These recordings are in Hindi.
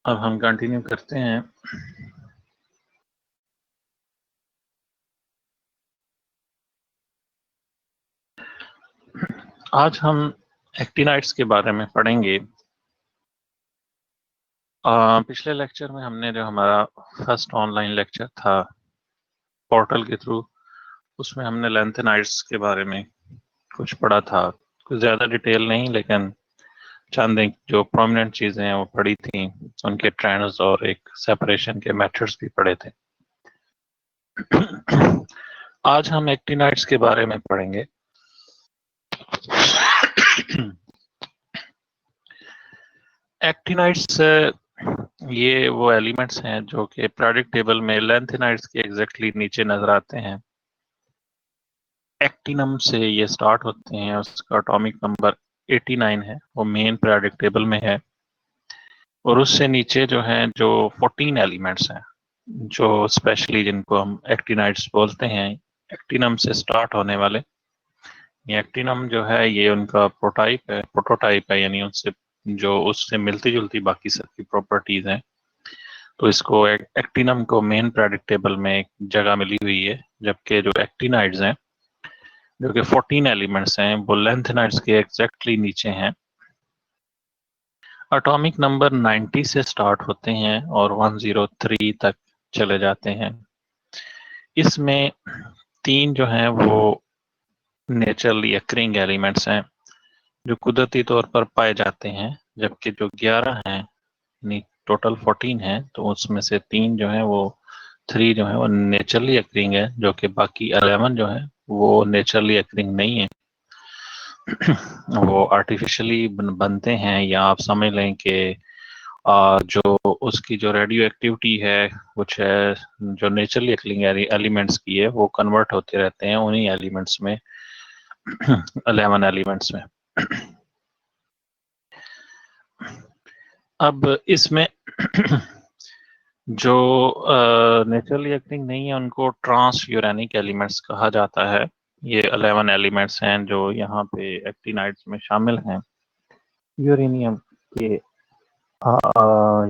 अब हम कंटिन्यू करते हैं। आज हम एक्टिनाइड्स के बारे में पढ़ेंगे। पिछले लेक्चर में हमने जो हमारा फर्स्ट ऑनलाइन लेक्चर था पोर्टल के थ्रू, उसमें हमने लैंथेनाइड्स के बारे में कुछ पढ़ा था। कुछ ज़्यादा डिटेल नहीं, लेकिन चंद एक जो प्रोमिनेंट चीज़ें हैं वो पढ़ी थी, उनके ट्रेंड्स और एक सेपरेशन के मेथड्स भी पढ़े थे। आज हम एक्टिनाइड्स के बारे में पढ़ेंगे। एक्टिनाइड्स ये वो एलिमेंट्स हैं जो कि पीरियोडिक टेबल में लैंथेनाइड्स के एग्जैक्टली नीचे नजर आते हैं। एक्टिनम से ये स्टार्ट होते हैं, उसका एटॉमिक नंबर 89 है, वो मेन पीरियोडिक टेबल में है। और उससे नीचे जो हैं जो 14 एलिमेंट्स हैं, जो स्पेशली जिनको हम एक्टिनाइड्स बोलते हैं, एक्टिनम से स्टार्ट होने वाले। ये एक्टिनम जो है ये उनका प्रोटोटाइप है, यानी उनसे जो उससे मिलती जुलती बाकी सबकी प्रॉपर्टीज हैं। तो इसको एक्टिनम को मेन पीरियोडिक टेबल में एक जगह मिली हुई है, जबकि जो एक्टिनाइड्स हैं जो कि 14 एलिमेंट्स हैं वो लैंथेनाइड्स के एग्जैक्टली नीचे हैं। एटॉमिक नंबर 90 से स्टार्ट होते हैं और 103 तक चले जाते हैं। इसमें 3 जो हैं वो नेचुरली अकरिंग एलिमेंट्स हैं जो कुदरती तौर पर पाए जाते हैं, जबकि जो 11 हैं, टोटल 14 है, तो उसमें से 3 जो है वो 3 जो है वो नेचुरली अकरिंग है, जो कि बाकी 11 जो है वो नेचुरली अकरिंग नहीं है। वो आर्टिफिशियली बनते हैं, या आप समझ लें कि जो उसकी जो रेडियो एक्टिविटी है कुछ है जो नेचुरली अकरिंग एलिमेंट्स की है, वो कन्वर्ट होते रहते हैं उन्हीं एलिमेंट्स में, 11 एलिमेंट्स में। अब इसमें जो नेचुरली एक्टिंग नहीं है उनको ट्रांस यूरेनिक एलिमेंट्स कहा जाता है। ये 11 एलिमेंट्स हैं जो यहाँ पे एक्टिनाइड्स में शामिल हैं। यूरेनियम के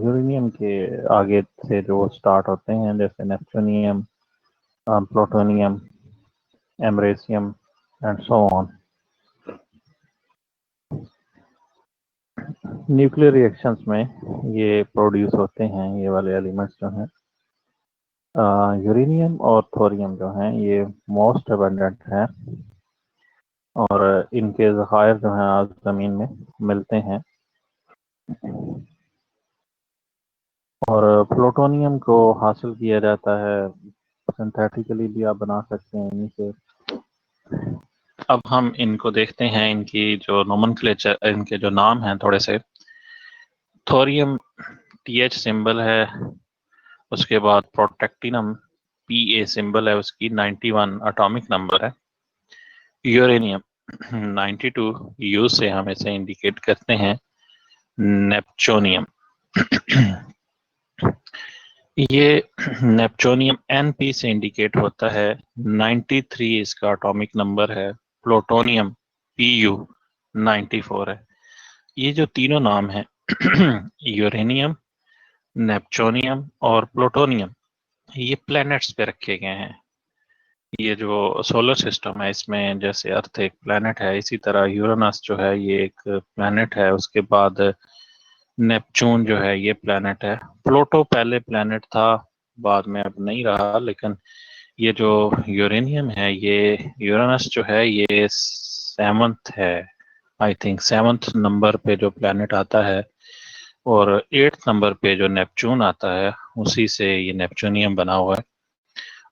यूरेनियम के आगे से जो स्टार्ट होते हैं, जैसे neptunium, plutonium, americium and so on. Nuclear reactions में ये प्रोड्यूस होते हैं, ये वाले एलिमेंट्स जो हैं। यूरेनियम और थोरियम जो हैं ये मोस्ट अबंडेंट हैं, और इनके ज़खायर जो हैं आज ज़मीन में मिलते हैं। और प्लूटोनियम को हासिल किया जाता है, सिंथेटिकली भी आप बना सकते हैं इन्हीं से। अब हम इनको देखते हैं, इनकी जो नोमेनक्लेचर, इनके जो नाम हैं थोड़े से। थोरियम TH सिंबल है, उसके बाद प्रोटेक्टिनम PA सिंबल है, उसकी 91 एटॉमिक नंबर है। यूरेनियम 92 U से हम इसे इंडिकेट करते हैं। नेपचोनियम ये नेपचोनियम NP से इंडिकेट होता है, 93 इसका एटॉमिक नंबर है। प्लूटोनियम PU 94 है। ये जो तीनों नाम हैं यूरेनियम, नेपचोनियम और प्लूटोनियम, ये प्लैनेट्स पे रखे गए हैं। ये जो सोलर सिस्टम है इसमें जैसे अर्थ एक प्लैनेट है, इसी तरह यूरेनस जो है ये एक प्लैनेट है। उसके बाद नेपच्यून जो है ये प्लैनेट है। प्लूटो पहले प्लैनेट था, बाद में अब नहीं रहा। लेकिन ये जो यूरेनियम है, ये यूरेनस जो है ये 7th है, आई थिंक 7th नंबर पे जो प्लैनेट आता है, और 8th नंबर पे जो नेपच्यून आता है उसी से ये नेपच्यूनियम बना हुआ है।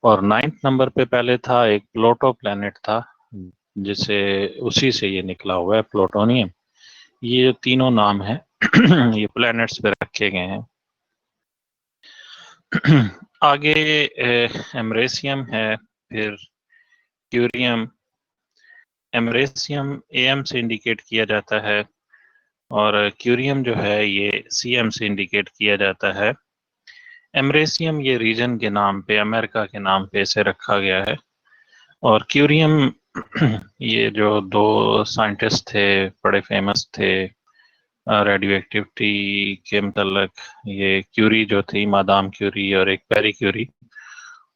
और 9th नंबर पे पहले था एक प्लूटो प्लैनेट था, जिसे उसी से ये निकला हुआ है प्लूटोनियम। ये जो तीनों नाम है ये प्लैनेट्स पे रखे गए हैं। आगे एमरेसियम है, फिर क्यूरियम। एमरेसियम AM से इंडिकेट किया जाता है, और क्यूरियम जो है ये CM से इंडिकेट किया जाता है। एमरेसियम ये रीजन के नाम पे, अमेरिका के नाम पे इसे रखा गया है। और क्यूरियम ये जो 2 साइंटिस्ट थे, बड़े फेमस थे, रेडियो एक्टिविटी के मतलब ये क्यूरी जो थी, मादाम क्यूरी और एक पेरी क्यूरी,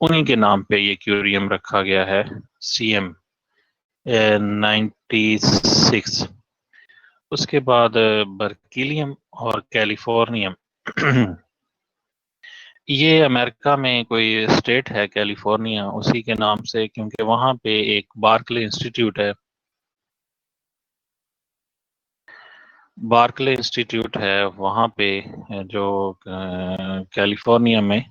उन्हीं के नाम पे ये क्यूरियम रखा गया है, CM 96। उसके बाद बर्किलियम और कैलिफोर्नियम ये अमेरिका में कोई स्टेट है कैलिफोर्निया, उसी के नाम से, क्योंकि वहां पे एक बार्कले इंस्टीट्यूट है। बार्कले इंस्टीट्यूट है वहां पे, जो कैलिफोर्निया में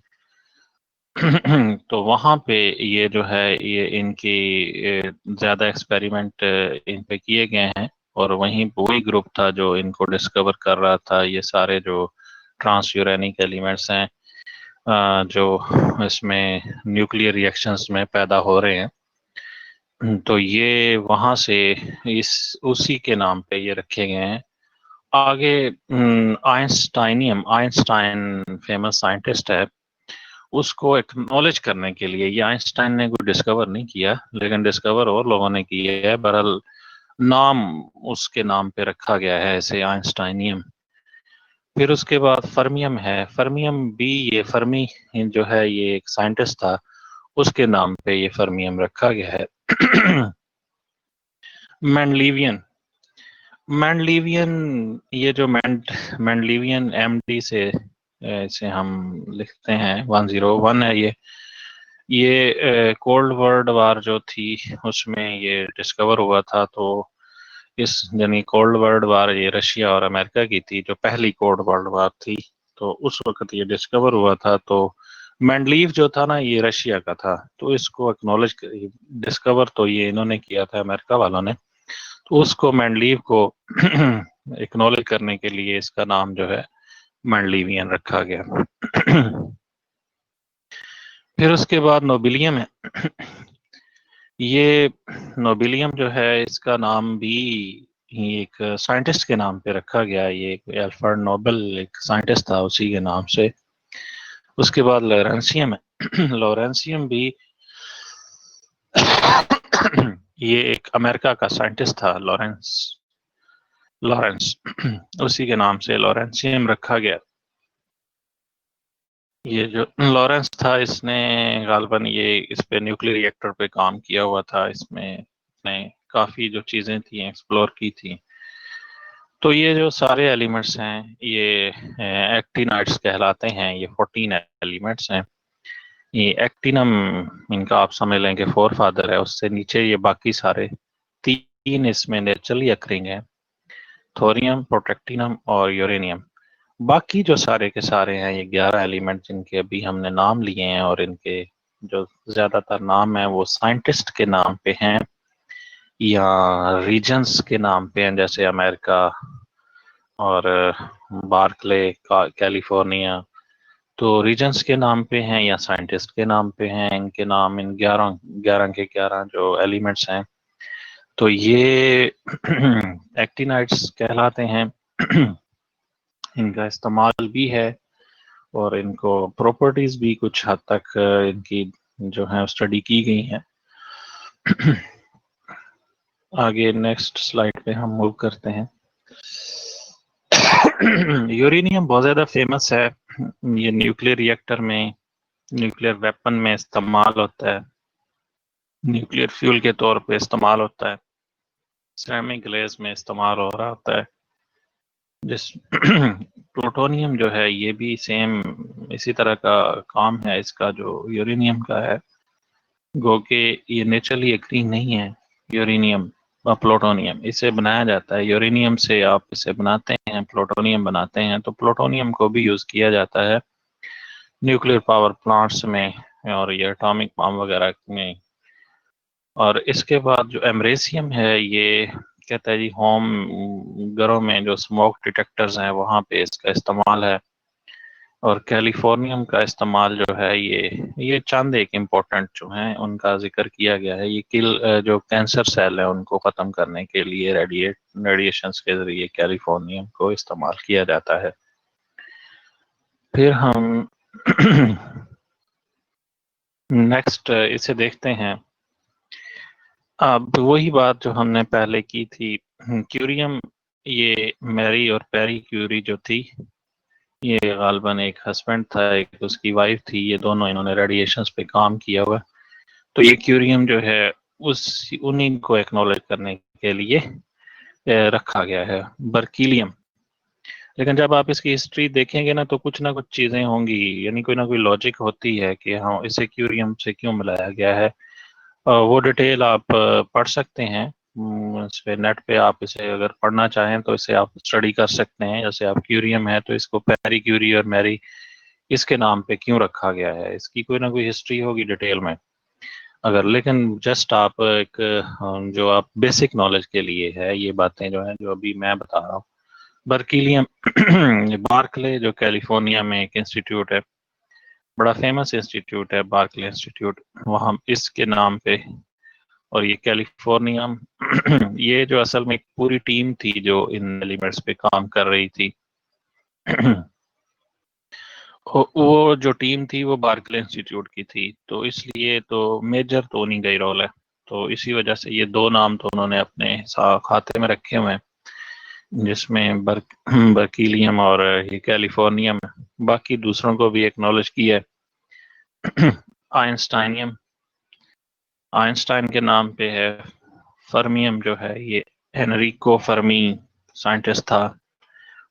तो वहां पे ये जो है ये इनकी ज्यादा एक्सपेरिमेंट इन पे किए गए हैं, और वहीं वही ग्रुप था जो इनको डिस्कवर कर रहा था ये सारे जो ट्रांस यूरेनिक एलिमेंट्स हैं, जो इसमें न्यूक्लियर रिएक्शंस में पैदा हो रहे हैं। तो ये वहां से इस उसी के नाम पे ये रखे गए हैं। आगे आइंस्टाइन फेमस साइंटिस्ट है, उसको एक्नॉलेज करने के लिए, ये आइंस्टाइन ने कोई डिस्कवर नहीं किया, लेकिन डिस्कवर और लोगों ने किया है, बहरहाल नाम उसके नाम पे रखा गया है ऐसे, आइंस्टाइनियम। फिर उसके बाद फर्मियम है, फर्मियम भी, ये फर्मी जो है ये एक साइंटिस्ट था, उसके नाम पे ये फर्मियम रखा गया है। मैंडलीवियन, मैंडलीवियन, ये जो मैंडलीवियन MD से इसे हम लिखते हैं, 101 है ये कोल्ड वर्ल्ड वार जो थी उसमें ये डिस्कवर हुआ था। तो इस यानी कोल्ड वर्ल्ड वार ये रशिया और अमेरिका की थी, जो पहली कोल्ड वर्ल्ड वार थी, तो उस वक्त ये डिस्कवर हुआ था। तो मैंडलीव जो था ना ये रशिया का था, तो इसको एक्नॉलेज, डिस्कवर तो ये इन्होंने किया था अमेरिका वालों ने, तो उसको मैंडलीव को एक्नॉलेज करने के लिए इसका नाम जो है मैंडलीवियन रखा गया। फिर उसके बाद नोबिलियम है। ये नोबिलियम जो है इसका नाम भी एक साइंटिस्ट के नाम पे रखा गया है, ये अल्फ्रेड नोबेल एक साइंटिस्ट था, उसी के नाम से। उसके बाद लॉरेंसियम है। लॉरेंसियम भी ये एक अमेरिका का साइंटिस्ट था, लॉरेंस उसी के नाम से लॉरेंसियम रखा गया। ये जो लॉरेंस था इसने गालबन ये इस पे न्यूक्लियर रिएक्टर पे काम किया हुआ था, इसमें ने काफी जो चीजें थी एक्सप्लोर की थी। तो ये जो सारे एलिमेंट्स हैं ये एक्टिनाइड्स कहलाते हैं, ये 14 एलिमेंट्स हैं। ये एक्टिनम, इनका आप समझ लें कि फोर फादर है, उससे नीचे ये बाकी सारे तीन इसमें नेचुरली अकरिंग है, थोरियम, प्रोटेक्टिनम और यूरेनियम। बाकी जो सारे के सारे हैं ये 11 एलिमेंट जिनके अभी हमने नाम लिए हैं, और इनके जो ज्यादातर नाम है वो साइंटिस्ट के नाम पे हैं या रीजन्स के नाम पे हैं, जैसे अमेरिका और बार्कले का कैलिफोर्निया, तो रीजन्स के नाम पे हैं या साइंटिस्ट के नाम पे हैं। इनके नाम इन 11 11 के 11 जो एलिमेंट्स हैं, तो ये एक्टिनाइड्स कहलाते हैं। इनका इस्तेमाल भी है और इनको प्रॉपर्टीज भी कुछ हद तक इनकी जो है स्टडी की गई है। आगे नेक्स्ट स्लाइड पे हम मूव करते हैं। यूरेनियम बहुत ज्यादा फेमस है, ये न्यूक्लियर रिएक्टर में, न्यूक्लियर वेपन में इस्तेमाल होता है, न्यूक्लियर फ्यूल के तौर पे इस्तेमाल होता है, सिरेमिक ग्लेज में इस्तेमाल हो रहा होता है। जिस प्लूटोनियम जो है ये भी सेम इसी तरह का काम है इसका जो यूरेनियम का है, गो के ये नेचुरली अग्री नहीं है। यूरेनियम व प्लूटोनियम इसे बनाया जाता है, यूरेनियम से आप इसे बनाते हैं, प्लूटोनियम बनाते हैं, तो प्लूटोनियम को भी यूज किया जाता है न्यूक्लियर पावर प्लांट्स में और ये एटॉमिक बम वगैरह में। और इसके बाद जो एमरेसियम है ये कहता है जी होम घरों में जो स्मोक डिटेक्टर्स हैं वहां पे इसका इस्तेमाल है। और कैलिफोर्नियम का इस्तेमाल जो है ये चंद एक इम्पोर्टेंट जो हैं उनका जिक्र किया गया है। ये जो कैंसर सेल है उनको खत्म करने के लिए रेडिएशंस के जरिए कैलिफोर्नियम को इस्तेमाल किया जाता है। फिर हम नेक्स्ट इसे देखते हैं। अब वही बात जो हमने पहले की थी, क्यूरियम ये मैरी और पेरी क्यूरी जो थी, ये गालबन एक हस्बैंड था, एक उसकी वाइफ थी, ये दोनों इन्होंने रेडिएशंस पे काम किया हुआ। तो ये क्यूरियम जो है उस उन्हीं को एक्नॉलेज करने के लिए रखा गया है, बर्कीलियम। लेकिन जब आप इसकी हिस्ट्री देखेंगे ना कुछ चीजें होंगी, यानी कोई ना कोई लॉजिक होती है कि हाँ इसे क्यूरियम से क्यों मिलाया गया है। वो डिटेल आप पढ़ सकते हैं इस पे, नेट पे आप इसे अगर पढ़ना चाहें तो इसे आप स्टडी कर सकते हैं। जैसे आप क्यूरियम है तो इसको पेरी क्यूरी और मैरी इसके नाम पे क्यों रखा गया है, इसकी कोई ना कोई हिस्ट्री होगी डिटेल में। अगर लेकिन जस्ट आप एक जो आप बेसिक नॉलेज के लिए है ये बातें जो है जो अभी मैं बता रहा हूँ। बर्किलियम बार्कले जो कैलिफोर्निया में एक इंस्टीट्यूट है, बड़ा फेमस इंस्टीट्यूट है बार्कले इंस्टीट्यूट, वहाँ इसके नाम पे। और ये कैलिफोर्निया ये जो असल में एक पूरी टीम थी जो इन एलिमेंट्स पे काम कर रही थी। वो जो टीम थी वो बार्कले इंस्टीट्यूट की थी, तो इसलिए तो मेजर तो उन्हीं का ही रोल है। तो इसी वजह से ये दो नाम तो उन्होंने अपने खाते में रखे हुए हैं, जिसमें बर्कीलियम और ये कैलिफोर्नियम। बाकी दूसरों को भी एक्नॉलेज किया है। आइंस्टाइनियम आइंस्टाइन के नाम पे है। फर्मियम जो है ये एनरिको फर्मी साइंटिस्ट था,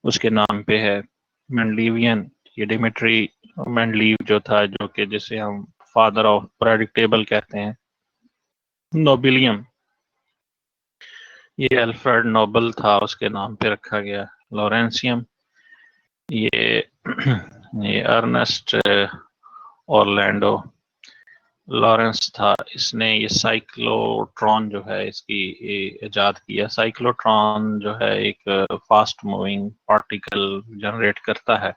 उसके नाम पे है। मेंडलीवियन ये डिमिट्री मेंडलीव जो था, जो कि जिसे हम फादर ऑफ प्रेडिक्टेबल कहते हैं। नोबिलियम ये अल्फ्रेड नोबल था, उसके नाम पे रखा गया। लॉरेंसियम ये ये अर्नेस्ट ऑरलैंडो लॉरेंस था, इसने ये साइक्लोट्रॉन जो है इसकी इजाद किया। साइक्लोट्रॉन जो है एक फास्ट मूविंग पार्टिकल जनरेट करता है,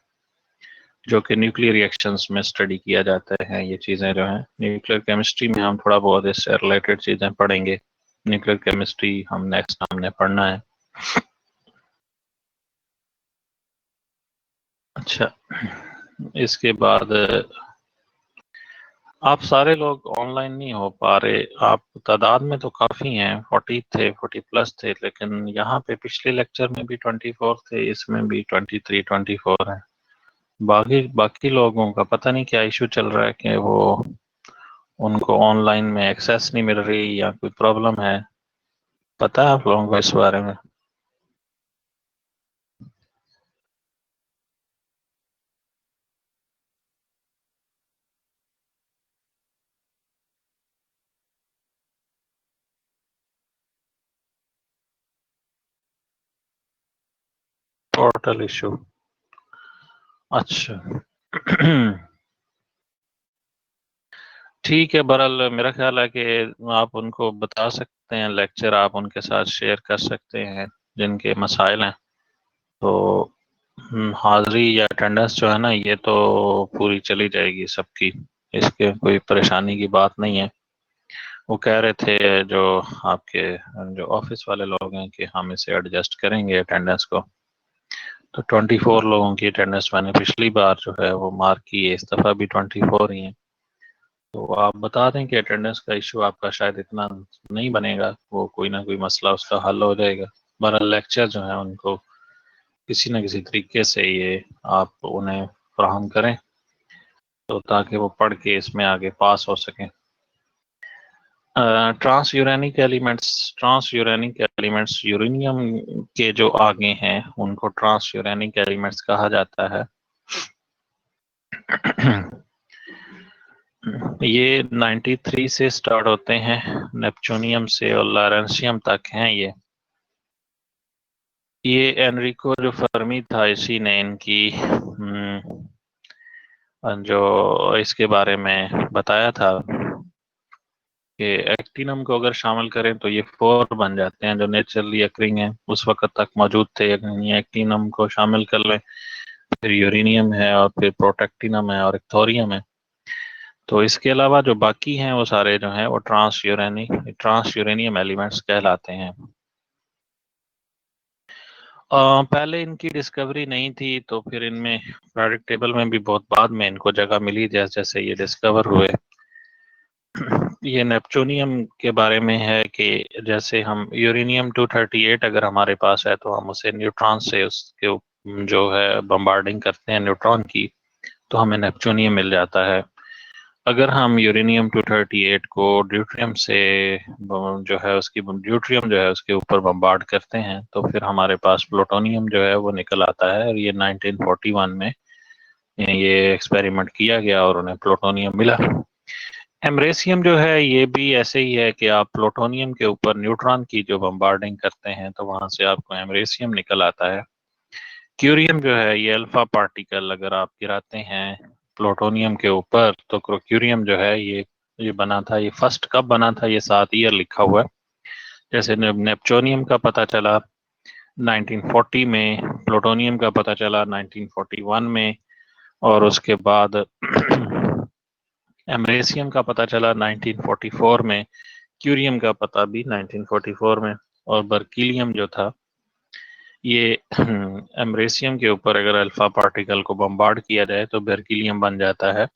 जो कि न्यूक्लियर रिएक्शंस में स्टडी किया जाता है। ये चीज़ें जो हैं न्यूक्लियर केमिस्ट्री में हम थोड़ा बहुत इससे रिलेटेड चीज़ें पढ़ेंगे। न्यूक्लियर केमिस्ट्री हम नेक्स्ट हमने पढ़ना है। अच्छा, इसके बाद आप सारे लोग ऑनलाइन नहीं हो पा रहे, आप तादाद में तो काफ़ी हैं, 40 थे, 40+ थे, लेकिन यहाँ पे पिछले लेक्चर में भी 24 थे, इसमें भी 23, 24 हैं। बाकी बाकी लोगों का पता नहीं क्या इशू चल रहा है कि वो उनको ऑनलाइन में एक्सेस नहीं मिल रही या कोई प्रॉब्लम है। पता है आप लोगों को इस बारे में? पोर्टल इशू, अच्छा। ठीक है, बहरहाल मेरा ख्याल है कि आप उनको बता सकते हैं, लेक्चर आप उनके साथ शेयर कर सकते हैं जिनके मसाइल हैं। तो हाज़िरी या अटेंडेंस जो है ना ये तो पूरी चली जाएगी सबकी, इसके कोई परेशानी की बात नहीं है। वो कह रहे थे जो आपके जो ऑफिस वाले लोग हैं कि हम इसे एडजस्ट करेंगे अटेंडेंस को। तो 24 लोगों की अटेंडेंस मैंने पिछली बार जो है वो मार्क की है, इस दफ़ा भी 24 ही है। तो आप बता दें कि अटेंडेंस का इशू आपका शायद इतना नहीं बनेगा, वो कोई ना कोई मसला उसका हल हो जाएगा। बहरहाल लेक्चर जो है उनको किसी न किसी तरीके से ये आप उन्हें फ्राहम करें, तो ताकि वो पढ़ के इसमें आगे पास हो सकें। ट्रांस यूरेनिक एलिमेंट्स यूरेनियम के जो आगे हैं उनको ट्रांस यूरेनिक एलिमेंट्स कहा जाता है। ये 93 से स्टार्ट होते हैं, नेपच्यूनियम से और लॉरेंशियम तक हैं ये एनरिको जो फर्मी था इसी ने इनकी जो इसके बारे में बताया था कि एक्टिनम को अगर शामिल करें तो ये 4 बन जाते हैं जो नेचुरली अकरिंग हैं, उस वक्त तक मौजूद थे। अगर एक्टिनम को शामिल कर लें फिर यूरेनियम है और फिर प्रोटेक्टिनम है और एक थोरियम है। तो इसके अलावा जो बाकी हैं वो सारे जो हैं वो ट्रांस यूरेनियम एलिमेंट्स कहलाते हैं। पहले इनकी डिस्कवरी नहीं थी, तो फिर इनमें पीरियोडिक टेबल में भी बहुत बाद में इनको जगह मिली जैसे जैसे ये डिस्कवर हुए। ये नेपचूनियम के बारे में है कि जैसे हम यूरेनियम 238 अगर हमारे पास है तो हम उसे न्यूट्रॉन से उसके जो है बम्बार्डिंग करते हैं न्यूट्रॉन की, तो हमें नेपचूनियम मिल जाता है। अगर हम यूरेनियम 238 को ड्यूट्रियम से जो है उसकी ड्यूट्रियम जो है उसके ऊपर बम्बार्ड करते हैं तो फिर हमारे पास प्लूटोनियम जो है वो निकल आता है। और ये 1941 में ये एक्सपेरिमेंट किया गया और उन्हें प्लूटोनियम मिला। एमरेसियम जो है ये भी ऐसे ही है कि आप प्लूटोनियम के ऊपर न्यूट्रॉन की जो बम्बार्डिंग करते हैं तो वहां से आपको एमरेसियम निकल आता है। क्यूरियम जो है ये अल्फा पार्टिकल अगर आप गिराते हैं प्लूटोनियम के ऊपर तो क्यूरियम जो है ये बना था। ये फर्स्ट कब बना था ये 7 ईयर लिखा हुआ है। जैसे नेपचूनियम का पता चला 1940 में, प्लूटोनियम का पता चला 1941 में, और उसके बाद एमरेसियम का पता चला 1944 में, क्यूरियम का पता भी 1944 में। और बर्कीलियम जो था ये एमरेसियम के ऊपर अगर अल्फा पार्टिकल को बम्बार्ड किया जाए तो बर्कीलियम बन जाता है।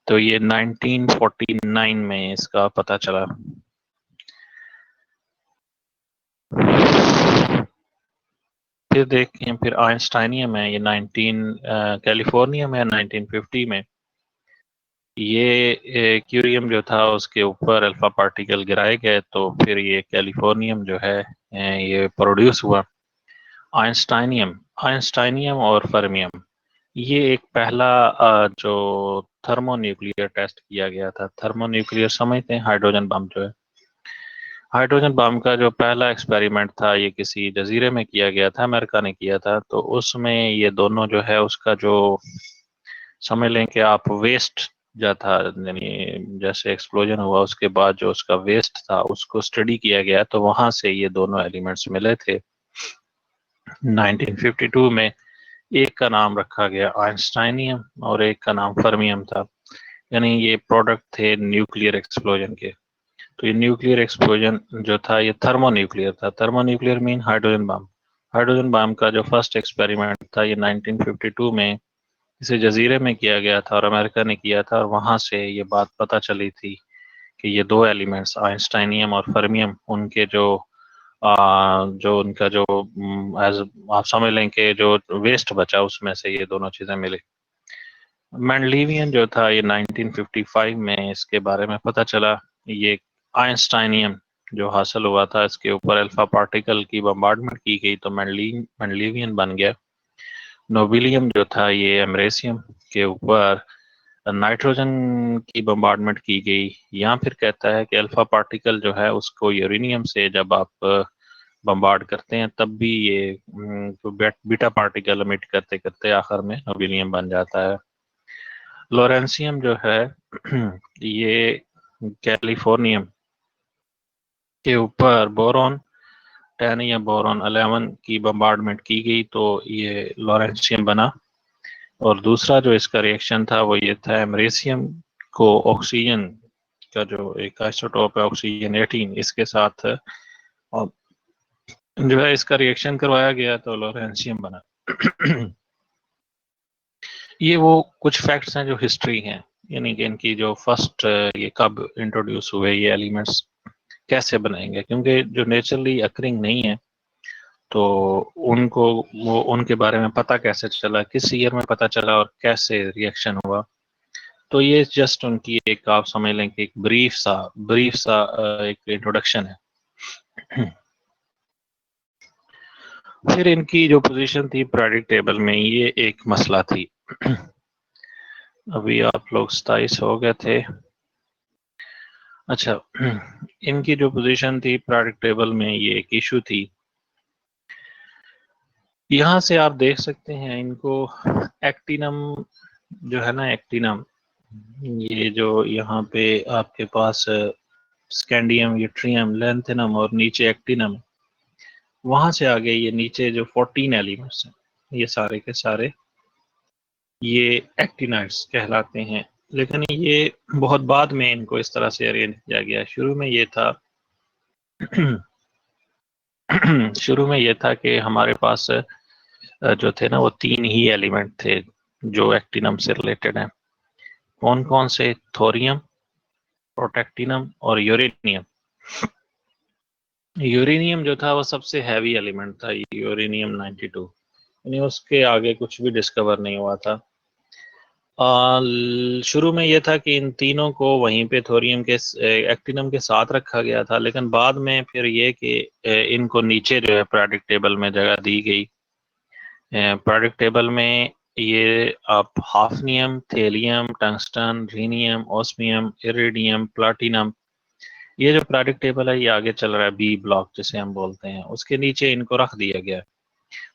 तो ये 1949 में इसका पता चला। फिर देखें, फिर आइंस्टाइनियम है, ये 19 कैलिफोर्नियम है 1950 में। ये क्यूरियम जो था उसके ऊपर अल्फा पार्टिकल गिराए गए तो फिर ये कैलिफोर्नियम जो है ये प्रोड्यूस हुआ। आइंस्टाइनियम आइंस्टाइनियम और फर्मियम, ये एक पहला जो थर्मोन्यूक्लियर टेस्ट किया गया था। थर्मोन्यूक्लियर समझते हैं, हाइड्रोजन बम जो है। हाइड्रोजन बम का जो पहला एक्सपेरिमेंट था ये किसी जजीरे में किया गया था, अमेरिका ने किया था। तो उसमें ये दोनों जो है उसका जो समझ लें कि आप वेस्ट जो था, यानी जैसे एक्सप्लोजन हुआ उसके बाद जो उसका वेस्ट था उसको स्टडी किया गया तो वहां से ये दोनों एलिमेंट्स मिले थे। 1952 में एक का नाम रखा गया आइंस्टाइनियम और एक का नाम फर्मियम था, यानी ये प्रोडक्ट थे न्यूक्लियर एक्सप्लोजन के। तो ये न्यूक्लियर एक्सप्लोजन जो था ये थर्मोन्यूक्लियर था। Thermonuclear mean hydrogen bomb. Hydrogen bomb का जो फर्स्ट एक्सपेरिमेंट था ये 1952 में इसे जजीरे में किया गया था और अमेरिका ने किया था। और वहां से ये बात पता चली थी कि ये दो एलिमेंट्स आइंस्टाइनियम और फर्मियम उनके जो उनका जो एज आप समझ लें कि जो वेस्ट बचा उसमें से ये दोनों चीजें मिली। मेंडलीवियन जो था ये 1955 में इसके बारे में पता चला। ये आइंस्टाइनियम जो हासिल हुआ था इसके ऊपर अल्फा पार्टिकल की बम्बार्डमेंट की गई तो मेंडलीवियन बन गया। नोबिलियम जो था ये एमरेसियम के ऊपर नाइट्रोजन की बम्बार्डमेंट की गई। यहाँ फिर कहता है कि अल्फा पार्टिकल जो है उसको यूरेनियम से जब आप बम्बार्ड करते हैं तब भी ये तो बीटा पार्टिकल एमिट करते करते आखिर में नोबिलियम बन जाता है। लोरेंसियम जो है ये कैलिफोर्नियम के ऊपर बोरॉन 10 या बोरॉन 11 की बम्बार्डमेंट की गई तो ये लोरेंसियम बना। और दूसरा जो इसका रिएक्शन था वो ये था, एमरेसियम को ऑक्सीजन का जो एक आइसोटोप है ऑक्सीजन 18 इसके साथ और जो है इसका रिएक्शन करवाया गया तो लोरेंसियम बना। ये वो कुछ फैक्ट्स हैं जो हिस्ट्री हैं, यानी कि इनकी जो फर्स्ट ये कब इंट्रोड्यूस हुए ये एलिमेंट्स कैसे बनाएंगे, क्योंकि जो नेचुरली अकरिंग नहीं है तो उनको वो उनके बारे में पता कैसे चला, किस ईयर में पता चला और कैसे रिएक्शन हुआ। तो ये जस्ट उनकी एक आप समझ लें कि एक ब्रीफ सा एक इंट्रोडक्शन है। फिर इनकी जो पोजीशन थी पीरियोडिक टेबल में ये एक मसला थी। अभी आप लोग 27 हो गए थे। अच्छा, इनकी जो पोजीशन थी पीरियोडिक टेबल में ये एक इशू थी। यहाँ से आप देख सकते हैं इनको एक्टिनम जो है ना, एक्टिनम ये जो यहाँ पे आपके पास स्कैंडियम, यूट्रियम, लेंथिनम और नीचे एक्टिनम, वहां से आगे ये नीचे जो 14 एलिमेंट्स हैं ये सारे के सारे ये एक्टिनाइड्स कहलाते हैं। लेकिन ये बहुत बाद में इनको इस तरह से अरेंज किया गया। शुरू में ये था शुरू में ये था कि हमारे पास जो थे ना वो 3 ही एलिमेंट थे जो एक्टिनम से रिलेटेड हैं। कौन कौन से? थोरियम, प्रोटेक्टिनम और यूरेनियम। यूरेनियम जो था वो सबसे हैवी एलिमेंट था, यूरेनियम 92, यानी उसके आगे कुछ भी डिस्कवर नहीं हुआ था। शुरू में ये था कि इन तीनों को वहीं पे थोरियम के एक्टिनम के साथ रखा गया था, लेकिन बाद में फिर ये कि इनको नीचे जो है पीरियोडिक टेबल में जगह दी गई। पीरियोडिक टेबल में ये आप hafnium, thallium, tungsten, rhenium, osmium, iridium, platinum, ये जो पीरियोडिक टेबल है ये आगे चल रहा है, बी ब्लॉक जिसे हम बोलते हैं, उसके नीचे इनको रख दिया गया।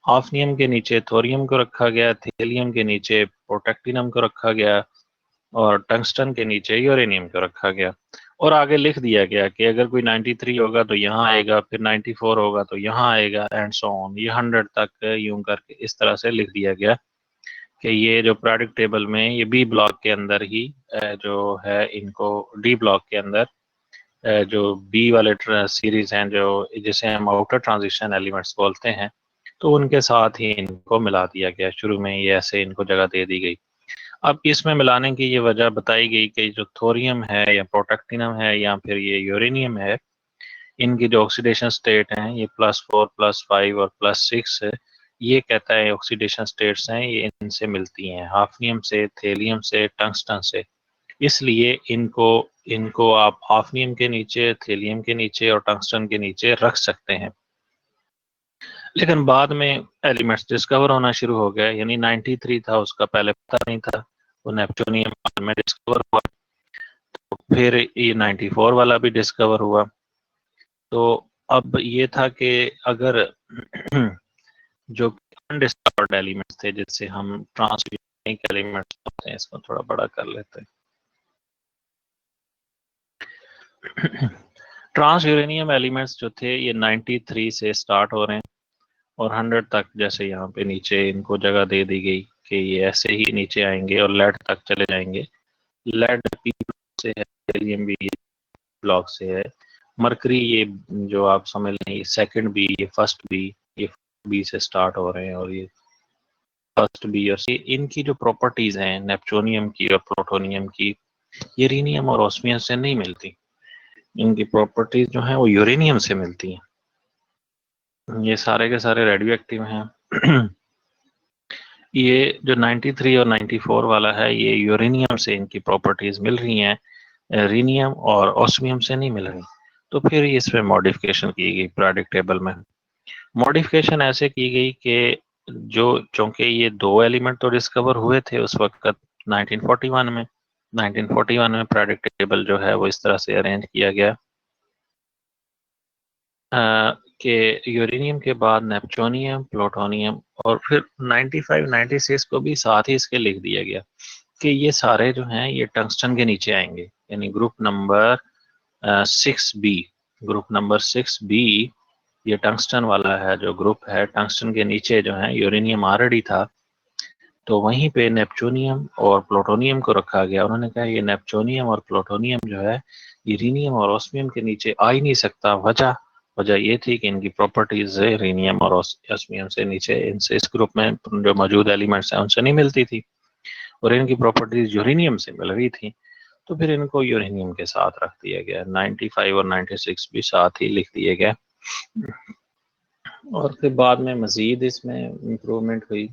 हाफनियम के नीचे थोरियम को रखा गया, थेलियम के नीचे प्रोटेक्टिनम को रखा गया और टंगस्टन के नीचे यूरेनियम को रखा गया। और आगे लिख दिया गया कि अगर कोई 93 होगा तो यहाँ आएगा, फिर 94 होगा तो यहाँ आएगा, एंड सो ऑन, ये 100 तक यूं करके इस तरह से लिख दिया गया कि ये जो पीरियोडिक टेबल में ये बी ब्लॉक के अंदर ही जो है, इनको डी ब्लॉक के अंदर जो बी वाले सीरीज हैं जो जिसे हम आउटर ट्रांजिशन एलिमेंट्स बोलते हैं, तो उनके साथ ही इनको मिला दिया गया। शुरू में ये ऐसे इनको जगह दे दी गई। अब इसमें मिलाने की ये वजह बताई गई कि जो थोरियम है या प्रोटेक्टिनम है या फिर ये यूरेनियम है, इनकी जो ऑक्सीडेशन स्टेट हैं ये +4, +5 और +6 है। ये कहता है ऑक्सीडेशन स्टेट्स हैं ये इनसे मिलती हैं, हाफनियम से, थेलियम से, टंगस्टन से। इसलिए इनको इनको आप हाफनियम के नीचे, थेलियम के नीचे और टंगस्टन के नीचे रख सकते हैं। लेकिन बाद में एलिमेंट्स डिस्कवर होना शुरू हो गए, यानी 93 था उसका पहले पता नहीं था, वो नेपच्यूनियम बाद में डिस्कवर हुआ, तो फिर ये 94 वाला भी डिस्कवर हुआ। तो अब ये था कि अगर जो अनडिस्कवर्ड एलिमेंट्स थे जिससे हम ट्रांसयूरेनिक एलिमेंट्स होते हैं, इसको थोड़ा बड़ा कर लेते हैं। ट्रांस यूरेनियम एलिमेंट्स जो थे ये 93 से स्टार्ट हो रहे हैं और 100 तक, जैसे यहाँ पे नीचे इनको जगह दे दी गई कि ये ऐसे ही नीचे आएंगे और लेड तक चले जाएंगे। लेड पी से है, हेलियम भी ब्लॉक से है, मरकरी ये जो आप समझ लें, ये सेकंड बी, ये फर्स्ट बी, ये बी से स्टार्ट हो रहे हैं और ये फर्स्ट बी। और इनकी जो प्रॉपर्टीज हैं नेपच्यूनियम की और प्लूटोनियम की, यूरेनियम और ऑस्मियम से नहीं मिलती। इनकी प्रॉपर्टीज जो हैं वो यूरेनियम से मिलती हैं। ये सारे के सारे रेडियो एक्टिव हैं। ये जो 93 और 94 वाला है ये यूरेनियम से इनकी प्रॉपर्टीज मिल रही हैं, रीनियम और ऑस्मियम से नहीं मिल रही। तो फिर इसमें मॉडिफिकेशन की गई पीरियोडिक टेबल में। मॉडिफिकेशन ऐसे की गई कि जो, चूंकि ये दो एलिमेंट तो डिस्कवर हुए थे उस वक्त 1941 में, 1941 में पीरियोडिक टेबल जो है वो इस तरह से अरेंज किया गया कि यूरेनियम के बाद नेपच्यूनियम, प्लूटोनियम और फिर 95, 96 को भी साथ ही इसके लिख दिया गया कि ये सारे जो हैं ये टंगस्टन के नीचे आएंगे, यानी group number 6B, group number 6B ये टंगस्टन वाला है जो ग्रुप है। टंगस्टन के नीचे जो है यूरेनियम ऑलरेडी था, तो वहीं पे नेपच्यूनियम और प्लूटोनियम को रखा गया। उन्होंने कहा ये नेपच्यूनियम और प्लूटोनियम जो है यूरेनियम और ऑस्मियम के नीचे आ ही नहीं सकता। वजह ये थी कि इनकी प्रॉपर्टीज यूरेनियम और ऑस्मियम से नीचे, इनसे इस ग्रुप में जो मौजूद एलिमेंट्स हैं उनसे नहीं मिलती थी और इनकी प्रॉपर्टीज यूरेनियम से मिल रही थी। तो फिर इनको यूरेनियम के साथ रख दिया गया। 95 और 96 भी साथ ही लिख दिए गए और फिर बाद में मजीद इसमें इम्प्रूवमेंट हुई।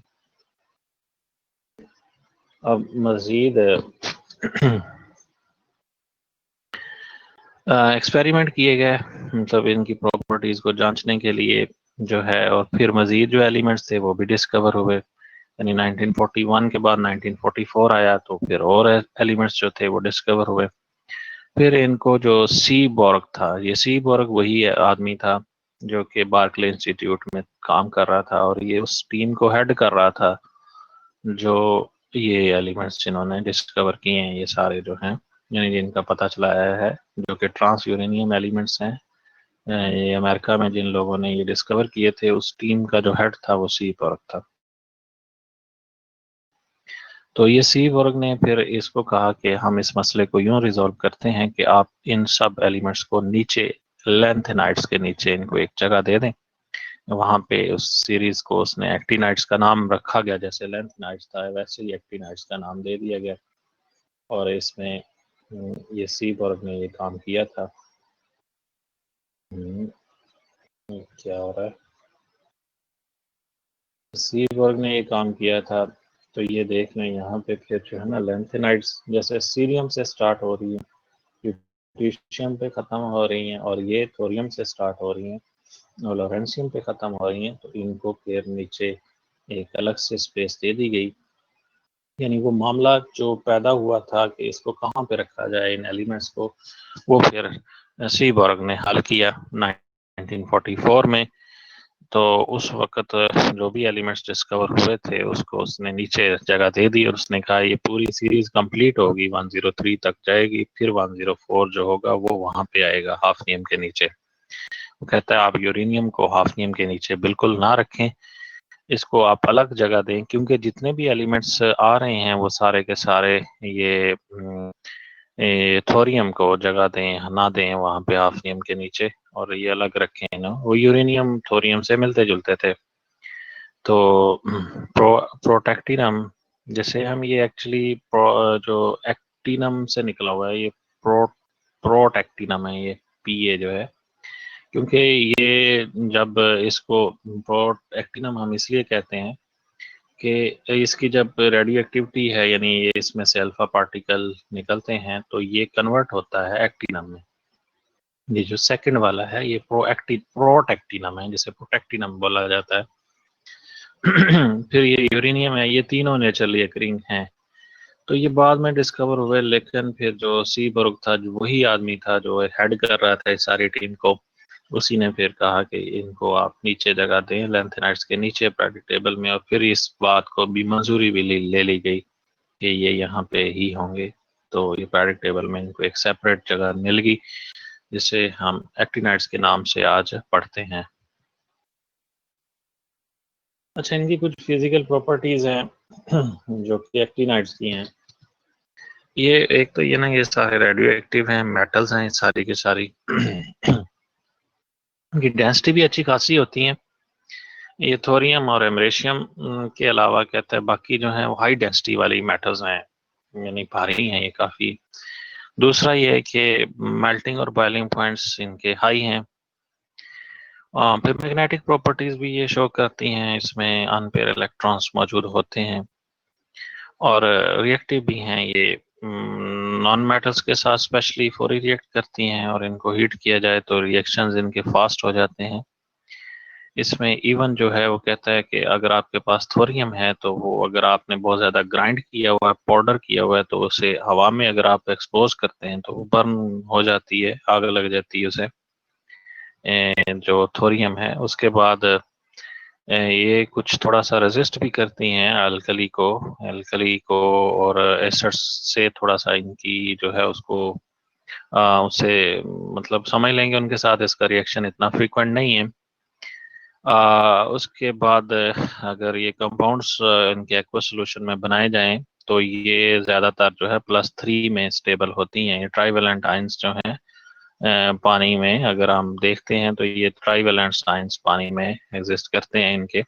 अब मजीद एक्सपेरिमेंट किए गए, मतलब इनकी प्रॉपर्टीज को जांचने के लिए जो है, और फिर मजीद जो एलिमेंट्स थे वो भी डिस्कवर हुए। यानी 1941 के बाद 1944 आया तो फिर और एलिमेंट्स जो थे वो डिस्कवर हुए। फिर इनको जो सी बॉर्ग था, ये सी बॉर्ग वही आदमी था जो कि बार्कले इंस्टीट्यूट में काम कर रहा था और ये उस टीम को हेड कर रहा था जो ये एलिमेंट्स जिन्होंने डिस्कवर किए हैं, ये सारे जो हैं, यानी जिनका पता चलाया है, जो कि ट्रांस यूरेनियम एलिमेंट्स हैं। ये अमेरिका में जिन लोगों ने ये डिस्कवर किए थे उस टीम का जो हेड था वो सी बॉर्ग था। तो ये सी वर्ग ने फिर इसको कहा कि हम इस मसले को यूं रिजॉल्व करते हैं कि आप इन सब एलिमेंट्स को नीचे, लेंथेनाइट्स के नीचे इनको एक जगह दे दें। वहां पे उस सीरीज को उसने एक्टिनाइट्स का नाम रखा गया, जैसे लेंथेनाइट्स था वैसे ही एक्टिनाइट्स का नाम दे दिया गया। और इसमें ये सीबर्ग ने ये काम किया था। क्या हो रहा है? सीबर्ग ने ये काम किया था। तो ये देख लें यहाँ पे फिर जो है ना लेंथेनाइड्स जैसे सीरियम से स्टार्ट हो रही है, ल्यूटीशियम पे ख़त्म हो रही हैं, और ये थोरियम से स्टार्ट हो रही हैं और लॉरेंशियम पे ख़त्म हो रही हैं। तो इनको फिर नीचे एक अलग से स्पेस दे दी गई। यानी वो मामला जो पैदा हुआ था कि इसको कहाँ पे रखा जाए इन एलिमेंट्स को, वो फिर सीबर्ग ने हल किया 1944 में। तो उस वक्त जो भी एलिमेंट्स डिस्कवर हुए थे उसको उसने नीचे जगह दे दी और उसने कहा ये पूरी सीरीज कंप्लीट होगी, 103 तक जाएगी, फिर 104 जो होगा वो वहां पे आएगा हाफनियम के नीचे। वो कहता है आप यूरेनियम को हाफनियम के नीचे बिल्कुल ना रखें, इसको आप अलग जगह दें, क्योंकि जितने भी एलिमेंट्स आ रहे हैं वो सारे के सारे ये थोरियम को जगह दें, ना दें वहां पे हाफनियम के नीचे, और ये अलग रखें ना। वो यूरेनियम थोरियम से मिलते जुलते थे। तो प्रोटेक्टिनम, जैसे हम ये एक्चुअली जो एक्टिनम से निकला हुआ है, ये प्रोटेक्टिनम है, ये पीए जो है, क्योंकि ये जब इसको प्रोटेक्टिनम हम इसलिए कहते हैं कि इसकी जब रेडियो एक्टिविटी है, यानी ये इसमें से अल्फा पार्टिकल निकलते हैं तो ये कन्वर्ट होता है एक्टिनम में। ये जो सेकंड वाला है ये प्रोटेक्टिनम है, जिसे प्रोटेक्टिनम बोला जाता है। फिर ये यूरेनियम है, ये तीनों नेचुरली अकरिंग हैं। तो ये बाद में डिस्कवर हुए, लेकिन फिर जो सीबर्ग था, जो वही आदमी था जो हेड कर रहा था इस सारी टीम को, उसी ने फिर कहा कि इनको आप नीचे जगह दें लेंथेनाइड्स के नीचे पीरियोडिक टेबल में, और फिर इस बात को भी मंजूरी भी ले ली गई कि ये यहाँ पे ही होंगे। तो ये पीरियोडिक टेबल में इनको एक सेपरेट जगह मिल गई, जिसे हम एक्टिनाइड्स के नाम से आज पढ़ते हैं। अच्छा, इनकी कुछ फिजिकल प्रॉपर्टीज हैं जो कि एक्टिनाइड्स की हैं। ये एक तो ये ना, ये सारे रेडियो एक्टिव हैं, मेटल्स हैं सारी की सारी। इनकी डेंसिटी भी अच्छी खासी होती है। ये थोरियम और एमरेशियम के अलावा कहते हैं बाकी जो है वो हाई डेंसिटी वाली मेटल्स हैं, यानी भारी हैं ये काफ़ी। दूसरा ये है कि मेल्टिंग और बॉइलिंग पॉइंट्स इनके हाई हैं। फिर मैग्नेटिक प्रॉपर्टीज भी ये शो करती हैं, इसमें अनपेयर इलेक्ट्रॉन्स मौजूद होते हैं, और रिएक्टिव भी हैं ये। नॉन मेटल्स के साथ स्पेशली फोरी रिएक्ट करती हैं, और इनको हीट किया जाए तो रिएक्शंस इनके फास्ट हो जाते हैं। इसमें इवन जो है वो कहता है कि अगर आपके पास थोरियम है तो वो अगर आपने बहुत ज़्यादा ग्राइंड किया हुआ है, पाउडर किया हुआ है, तो उसे हवा में अगर आप एक्सपोज करते हैं तो वो बर्न हो जाती है, आग लग जाती है उसे, जो थोरियम है। उसके बाद ये कुछ थोड़ा सा रेजिस्ट भी करती हैं अल्कली को और एसिड्स से, थोड़ा सा इनकी जो है उसको उससे मतलब समझ लेंगे उनके साथ इसका रिएक्शन इतना फ्रीक्वेंट नहीं है। उसके बाद अगर ये कंपाउंड्स इनके एक्वस सोल्यूशन में बनाए जाएं तो ये ज़्यादातर जो है +3 में स्टेबल होती हैं। ये ट्राइवेलेंट आयंस जो हैं पानी में अगर हम देखते हैं तो ये ट्राइवेलेंट आयंस पानी में एग्जिस्ट करते हैं इनके।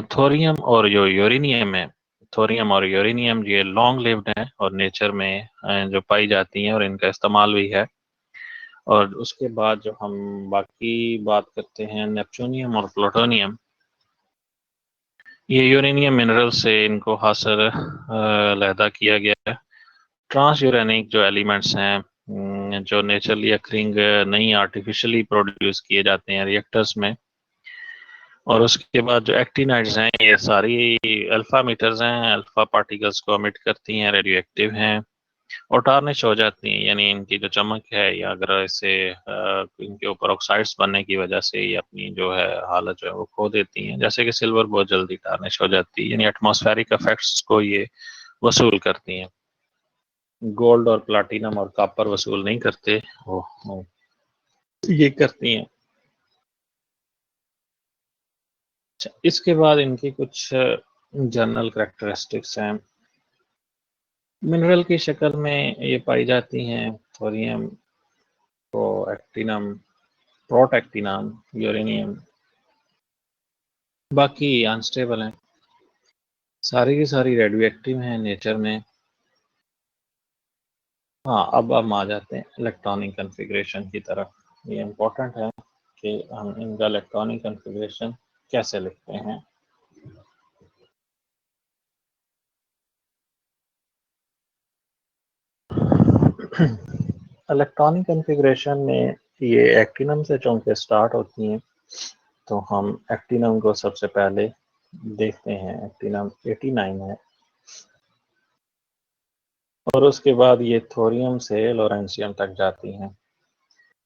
थोरियम और जो यूरेनियम है, थोरियम और यूरेनियम ये लॉन्ग लिव्ड हैं और नेचर में जो पाई जाती हैं, और इनका इस्तेमाल भी है। और उसके बाद जो हम बाकी बात करते हैं नेपच्यूनियम और प्लूटोनियम, ये यूरेनियम मिनरल से इनको हासिल लैदा किया गया है। ट्रांस यूरेनिक जो एलिमेंट्स हैं जो नेचुरली अकरिंग नहीं, आर्टिफिशियली प्रोड्यूस किए जाते हैं रिएक्टर्स में। और उसके बाद जो एक्टिनाइड्स हैं ये सारी अल्फा मीटर्स हैं, अल्फा पार्टिकल्स को एमिट करती हैं, रेडियो एक्टिव हैं और टार्निश हो जाती हैं, यानी इनकी जो चमक है, या अगर इसे इनके ऊपर ऑक्साइड्स बनने की वजह से ये अपनी जो है हालत जो है वो खो देती हैं, जैसे कि सिल्वर बहुत जल्दी टार्निश हो जाती है, यानी एटमॉस्फेरिक इफेक्ट्स को ये वसूल करती हैं। गोल्ड और प्लाटिनम और कॉपर वसूल नहीं करते, वो ये करती हैं। अच्छा, इसके बाद इनकी कुछ जनरल करेक्टरिस्टिक्स हैं। मिनरल की शक्ल में ये पाई जाती हैं, थोरियम, प्रोएक्टिनम, प्रोटेक्टिनम, यूरेनियम। बाकी अनस्टेबल हैं, सारी की सारी रेडियो एक्टिव हैं नेचर में। हाँ, अब हम आ जाते हैं इलेक्ट्रॉनिक कॉन्फ़िगरेशन की तरफ। ये इम्पोर्टेंट है कि हम इनका इलेक्ट्रॉनिक कॉन्फ़िगरेशन कैसे लिखते हैं। इलेक्ट्रॉनिक कॉन्फ़िगरेशन में ये एक्टिनम से चूँकि स्टार्ट होती हैं, तो हम एक्टिनम को सबसे पहले देखते हैं। एक्टिनम 89 है और उसके बाद ये थोरियम से लॉरेंशियम तक जाती हैं।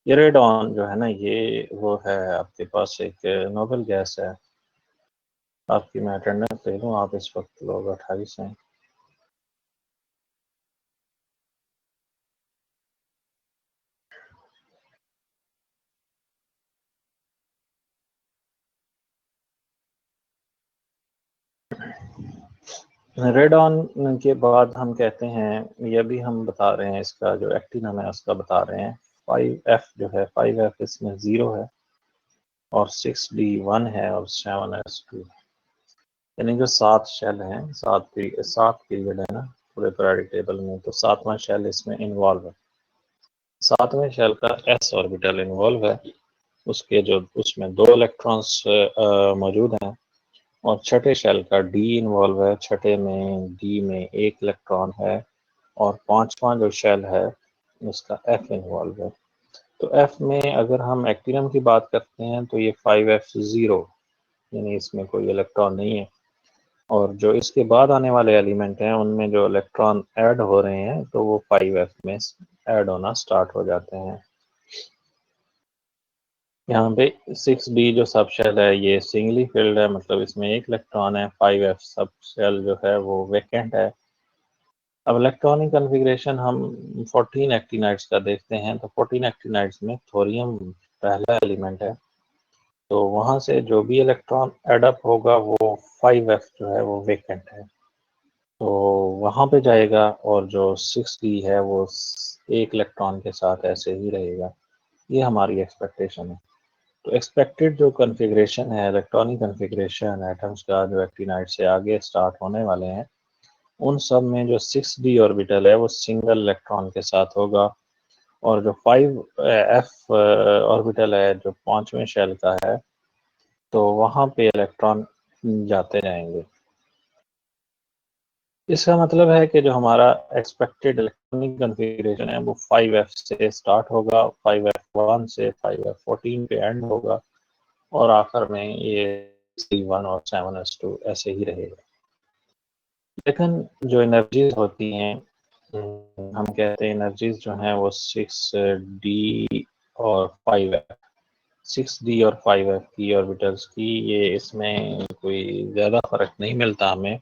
ये रेडॉन जो है ना, ये वो है आपके पास एक नोबल गैस है। आपकी मैं अटेंडेंस ले लूँ, आप इस वक्त लोग 28 हैं। रेडॉन के बाद हम कहते हैं, ये भी हम बता रहे हैं, इसका जो एक्टिनम है उसका बता रहे हैं। 5F जो है, 5F इसमें 0 है और 6D 1 है और 7S 2, यानी जो 7 शेल हैं, 7 पीरियड है ना पूरे पीरियोडिक टेबल में, तो 7वां शेल इसमें इन्वॉल्व है। 7वें शेल का S ऑर्बिटल इन्वॉल्व है, उसके जो उसमें 2 इलेक्ट्रॉन्स मौजूद हैं, और छठे शेल का D इन्वॉल्व है। छठे में D में 1 इलेक्ट्रॉन है और 5वां जो शेल है उसका F इन्वॉल्व है। तो F में अगर हम एक्टिनम की बात करते हैं तो ये 5F0, यानी इसमें कोई इलेक्ट्रॉन नहीं है। और जो इसके बाद आने वाले एलिमेंट हैं उनमें जो इलेक्ट्रॉन ऐड हो रहे हैं तो वो 5F में ऐड होना स्टार्ट हो जाते हैं। यहाँ पे 6B जो सब शेल है ये सिंगली फिल्ड है, मतलब इसमें 1 इलेक्ट्रॉन है। 5F सब शेल जो है वो वेकेंट है। अब इलेक्ट्रॉनिक कॉन्फ़िगरेशन हम 14 एक्टिनाइड्स का देखते हैं, तो 14 एक्टिनाइड्स में थोरियम पहला एलिमेंट है, तो वहाँ से जो भी इलेक्ट्रॉन एडअप होगा वो 5F जो है वो वेकेंट है, तो वहाँ पे जाएगा। और जो 6D है वो 1 इलेक्ट्रॉन के साथ ऐसे ही रहेगा। ये हमारी एक्सपेक्टेशन है। तो एक्सपेक्टेड जो कॉन्फ़िगरेशन है, इलेक्ट्रॉनिक कॉन्फ़िगरेशन एटम्स का जो एक्टिनाइड से आगे स्टार्ट होने वाले हैं, उन सब में जो 6D ऑर्बिटल है वो सिंगल इलेक्ट्रॉन के साथ होगा, और जो 5F ऑर्बिटल है जो 5वें शेल का है, तो वहाँ पे इलेक्ट्रॉन जाते जाएंगे। इसका मतलब है कि जो हमारा एक्सपेक्टेड इलेक्ट्रॉनिक कॉन्फ़िगरेशन है वो 5F से स्टार्ट होगा, 5F1 से 5F14 पे एंड होगा, और आखिर में ये 1 और 7S2 ऐसे ही रहेगा। लेकिन जो एनर्जीज होती हैं, हम कहते हैं एनर्जीज जो हैं वो 6D और 5F, 6D और 5F की ऑर्बिटल्स की, ये इसमें कोई ज़्यादा फर्क नहीं मिलता हमें।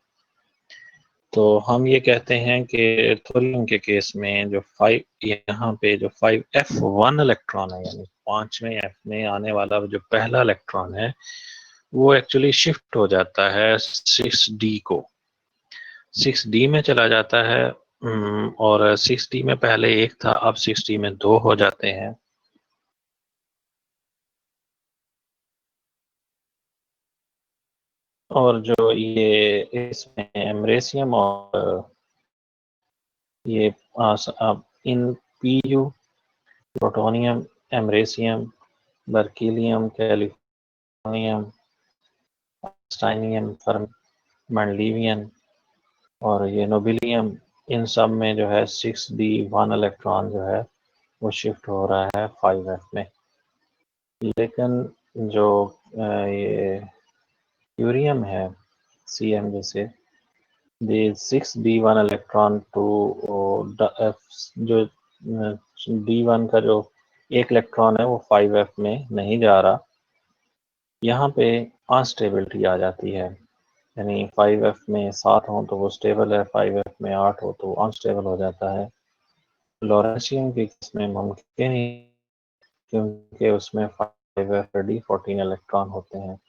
तो हम ये कहते हैं कि थोरियम के केस में जो 5 यहाँ पे जो 5F1 इलेक्ट्रॉन है, यानी 5वें F में आने वाला जो पहला इलेक्ट्रॉन है, वो एक्चुअली शिफ्ट हो जाता है 6D को, 6D में चला जाता है। और 6D में पहले 1 था, अब 6D में 2 हो जाते हैं। और जो ये इसमें एमरेसियम और ये इन PU, प्लूटोनियम, एमरेसियम, बर्कीलियम, कैलिफोर्नियम, स्टाइनियम, मेंडलीवियन और ये नोबिलियम, इन सब में जो है 6D 1 इलेक्ट्रॉन जो है वो शिफ्ट हो रहा है 5F में। लेकिन जो ये यूरियम है, CM जैसे, the 6D1 इलेक्ट्रॉन टू जो D1 का जो 1 इलेक्ट्रॉन है वो 5F में नहीं जा रहा। यहाँ पे अनस्टेबिलिटी आ जाती है, यानी 5F में 7 हो तो वो स्टेबल है, 5F में 8 हो तो अनस्टेबल हो जाता है। लॉरेंशियम के केस में मुमकिन ही, क्योंकि उसमें 5F D14 इलेक्ट्रॉन होते हैं।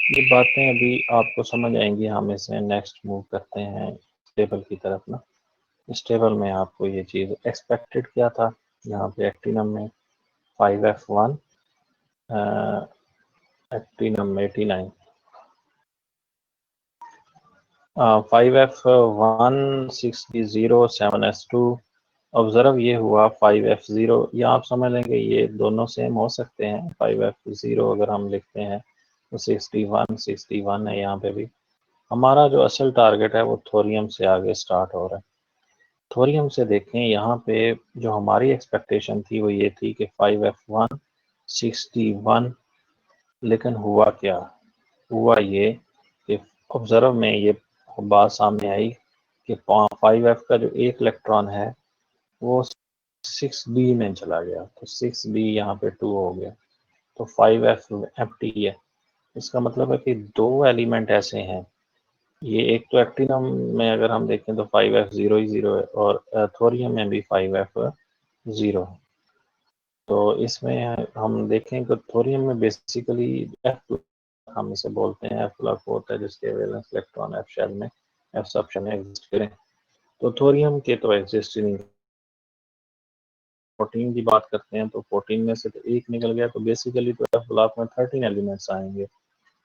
ये बातें अभी आपको समझ आएंगी, हम इसे नेक्स्ट मूव करते हैं स्टेबल की तरफ ना। स्टेबल में आपको ये चीज़ एक्सपेक्टेड क्या था, यहाँ पे एक्टिनम में 5F1, एक्टिनम 89, 5F1 6D0 7S2 observe ये हुआ 5F0, या आप समझ लेंगे ये दोनों सेम हो सकते हैं। 5F0 अगर हम लिखते हैं तो 61 है यहाँ पे भी। हमारा जो असल टारगेट है वो थोरियम से आगे स्टार्ट हो रहा है। थोरियम से देखें, यहाँ पे जो हमारी एक्सपेक्टेशन थी वो ये थी कि 5F1 61, लेकिन हुआ क्या? हुआ ये कि ऑब्जर्व में ये बात सामने आई कि 5F का जो एक इलेक्ट्रॉन है वो 6B में चला गया, तो 6B यहाँ पे 2 हो गया, तो 5F एम्प्टी है। इसका मतलब है कि दो एलिमेंट ऐसे हैं, ये एक तो एक्टिनम में अगर हम देखें तो 5F0 ही 0 है, और थोरियम में भी 5F0 है। तो इसमें हम देखें तो थोरियम में बेसिकली F हम इसे बोलते हैं, F प्लस होता है जिसके वैलेंस इलेक्ट्रॉन F शेल में, F सब शेल में एग्जिस्ट करें। तो थोरियम के तो एग्जिस्ट ही नहीं। 14 की बात करते हैं तो 14 में से तो एक निकल गया, तो बेसिकली तो F ब्लॉक में 13 एलिमेंट्स आएंगे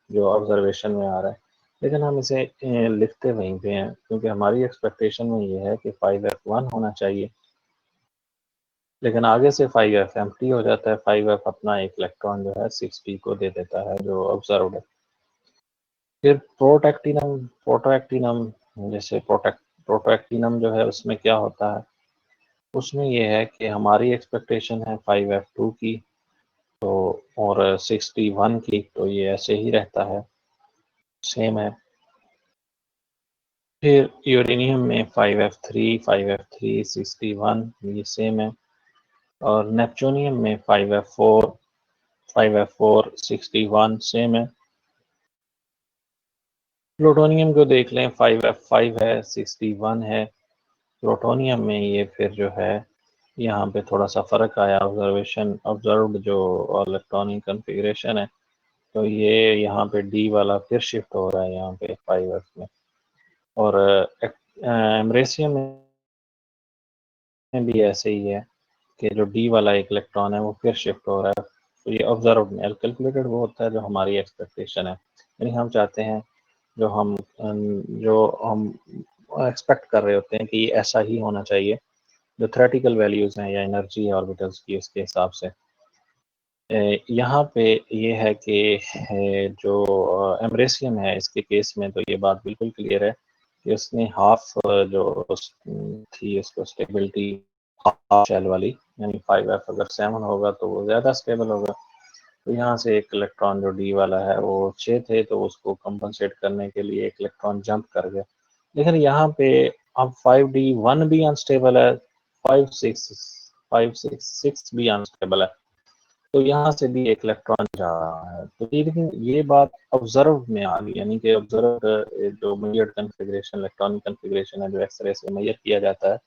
जो ऑब्जर्वेशन में आ रहा है। लेकिन हम इसे लिखते वहीं पे हैं क्योंकि हमारी एक्सपेक्टेशन में ये है कि 5F1 होना चाहिए, लेकिन आगे से 5F एम्प्टी हो जाता है। 5F अपना एक इलेक्ट्रॉन जो है 6p को दे देता है जो ऑब्जर्व है। फिर प्रोटोएक्टिनम जैसे प्रोटोएक्टिनम जो है उसमें क्या होता है, उसमें ये है कि हमारी एक्सपेक्टेशन है 5F2 की, तो और 61 की, तो ये ऐसे ही रहता है, सेम है। फिर यूरेनियम में 5F3 61 ये सेम है, और नेपच्यूनियम में 5F4 61 सेम है। प्लूटोनियम को देख लें, 5F5 है 61 है। प्लूटोनियम में ये फिर जो है यहाँ पे थोड़ा सा फ़र्क आया, ऑब्जर्व्ड जो इलेक्ट्रॉनिक कन्फिग्रेशन है, तो ये यहाँ पे डी वाला फिर शिफ्ट हो रहा है यहाँ पे 5F में, और एमरेसियम में भी ऐसे ही है कि जो डी वाला एक इलेक्ट्रॉन है वो फिर शिफ्ट हो रहा है। तो ये ऑब्जर्व में कैलकुलेटेड वो होता है जो हमारी एक्सपेक्टेशन है, यानी हम चाहते हैं जो हम एक्सपेक्ट कर रहे होते हैं कि ये ऐसा ही होना चाहिए, जो थ्योरेटिकल वैल्यूज हैं या एनर्जी ऑर्बिटल्स की उसके हिसाब से। यहाँ पे ये है कि जो एमरेसियम है इसके केस में तो ये बात बिल्कुल क्लियर है कि उसने हाफ जो थी उसको स्टेबिलिटी हाफ शेल वाली, यानी 5F अगर 7 होगा तो वो ज़्यादा स्टेबल होगा। तो यहाँ से एक इलेक्ट्रॉन जो डी वाला है वो 6 थे, तो उसको कंपनसेट करने के लिए एक इलेक्ट्रॉन जंप कर गया। लेकिन यहाँ पे अब 5D1 भी अनस्टेबल है, 5 6 भी अनस्टेबल है, तो यहाँ से भी एक इलेक्ट्रॉन जा रहा है। तो लेकिन ये बात ऑब्जर्व में आ गई, यानी कि ऑब्जर्व जो मेजर्ड कन्फिग्रेशन इलेक्ट्रॉनिक कन्फिग्रेशन है जो एक्सरे से मेजर किया जाता है,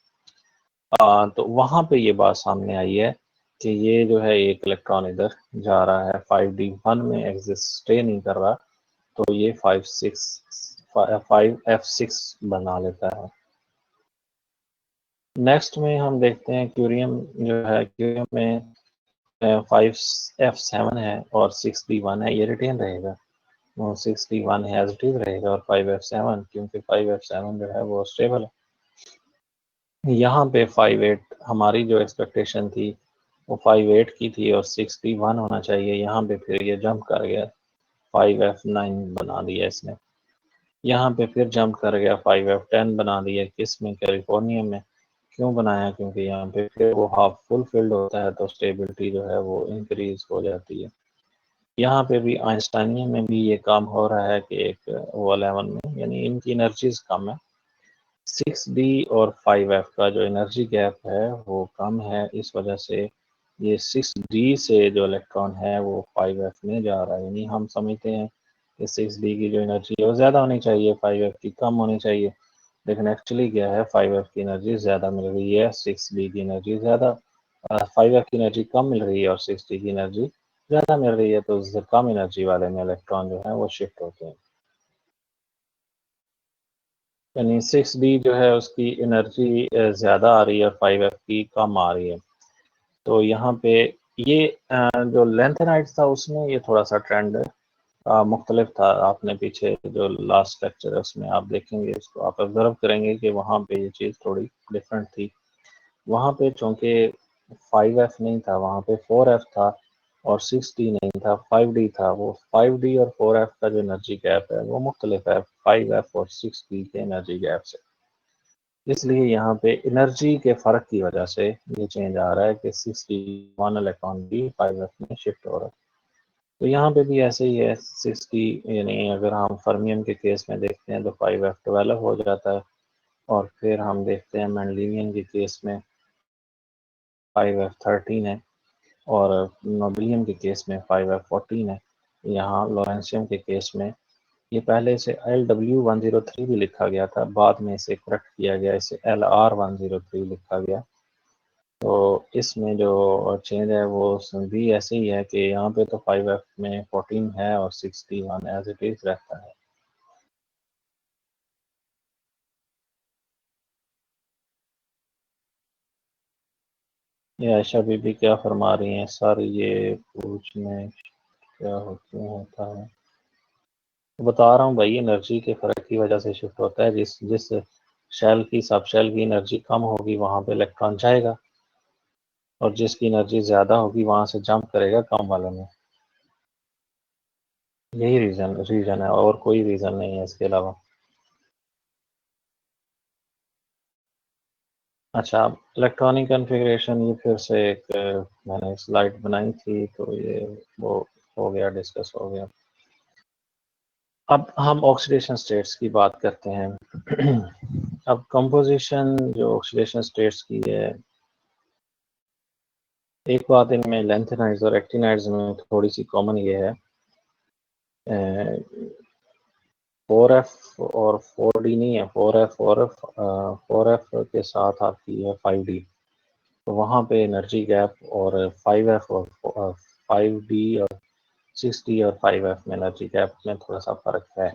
तो वहाँ पे ये बात सामने आई है कि ये जो है एक इलेक्ट्रॉन इधर जा रहा है, 5D1 में एग्जिस्ट स्टे नहीं कर रहा, तो ये 5F6 बना लेता है। नेक्स्ट में हम देखते हैं क्यूरियम जो है, क्यूरियम में 5F7 है और 6D1 है, ये रिटेन रहेगा, 6D1 एज रहेगा, और 5F7 क्योंकि 5F7 जो है वो स्टेबल है। यहाँ पे 5-8 हमारी जो एक्सपेक्टेशन थी वो 5-8 की थी और 61 होना चाहिए, यहाँ पे फिर ये जंप कर गया, 5F9 बना दिया इसने। यहाँ पे फिर जंप कर गया, 5F10 बना दिया, किस में, कैलिफोर्नियम में। क्यों बनाया? क्योंकि यहाँ पे फिर वो हाफ फुल फिल्ड होता है तो स्टेबिलिटी जो है वो इंक्रीज हो जाती है। यहाँ पे भी आइंस्टाइनियम में भी ये काम हो रहा है कि एक वो 11 में, यानी इनकी एनर्जीज कम है। 6D और 5F का जो एनर्जी गैप है वो कम है, इस वजह से ये 6D से जो इलेक्ट्रॉन है वो 5F में जा रहा है, यानी हम समझते हैं कि 6D की जो एनर्जी है वो ज़्यादा होनी चाहिए, 5F की कम होनी चाहिए, लेकिन एक्चुअली क्या है, 5F की एनर्जी ज़्यादा मिल रही है, 6D की एनर्जी ज़्यादा, 5F की एनर्जी कम मिल रही है और 6D की एनर्जी ज़्यादा मिल रही है, तो उससे कम एनर्जी वाले में इलेक्ट्रॉन जो है वो शिफ्ट होते हैं, यानी 6D जो है उसकी एनर्जी ज़्यादा आ रही है और 5F की कम आ रही है। तो यहाँ पे ये जो लेंथेनाइट था उसमें ये थोड़ा सा ट्रेंड मुख्तलिफ था। आपने पीछे जो लास्ट लेक्चर है उसमें आप देखेंगे, उसको आप ऑब्जर्व करेंगे कि वहाँ पे ये चीज़ थोड़ी डिफरेंट थी। वहाँ पे चूँकि 5F नहीं था, वहाँ पे 4F था और 6D नहीं था, 5D था। वो 5D और 4F का जो एनर्जी गैप है वो मुख्तलिफ है 5F और 6D के एनर्जी गैप से। इसलिए यहाँ पे एनर्जी के फ़र्क की वजह से ये चेंज आ रहा है कि 6D 1 इलेक्ट्रॉन भी 5F में शिफ्ट हो रहा है। तो यहाँ पे भी ऐसे ही है 6D, यानी अगर हम फर्मियम के केस में देखते हैं तो 5F 12 हो जाता है, और फिर हम देखते हैं मेंडेलियन के केस में 5F 13 है, और नोबेलियम के केस में 5F 14 है। यहाँ लॉरेंशियम के केस में ये पहले से LW103 भी लिखा गया था, बाद में इसे करेक्ट किया गया, इसे LR103 लिखा गया। तो इसमें जो चेंज है वो भी ऐसे ही है कि यहाँ पे तो 5F में 14 है और 61 एज इट इज रहता है। ये आयशा बीबी क्या फरमा रही हैं सर, ये पूछ में क्या क्यों होता है? तो बता रहा हूँ भाई, एनर्जी के फर्क की वजह से शिफ्ट होता है। जिस जिस शेल की सब शेल की एनर्जी कम होगी वहां पे इलेक्ट्रॉन जाएगा, और जिसकी एनर्जी ज्यादा होगी वहां से जंप करेगा कम वाले में। यही रीजन है, और कोई रीजन नहीं है इसके अलावा। अच्छा, इलेक्ट्रॉनिक कॉन्फ़िगरेशन, ये फिर से एक मैंने स्लाइड बनाई थी, तो ये वो हो गया, डिस्कस हो गया। अब हम ऑक्सीडेशन स्टेट्स की बात करते हैं। अब कंपोजिशन जो ऑक्सीडेशन स्टेट्स की है, एक बात इनमें लेंथेनाइड्स और एक्टिनाइड्स में थोड़ी सी कॉमन ये है, 4F और 4D नहीं है, 4F के साथ आती है 5D। तो वहाँ पे एनर्जी गैप और 5F और 5D और 6D और 5F में एनर्जी गैप में थोड़ा सा फ़र्क है।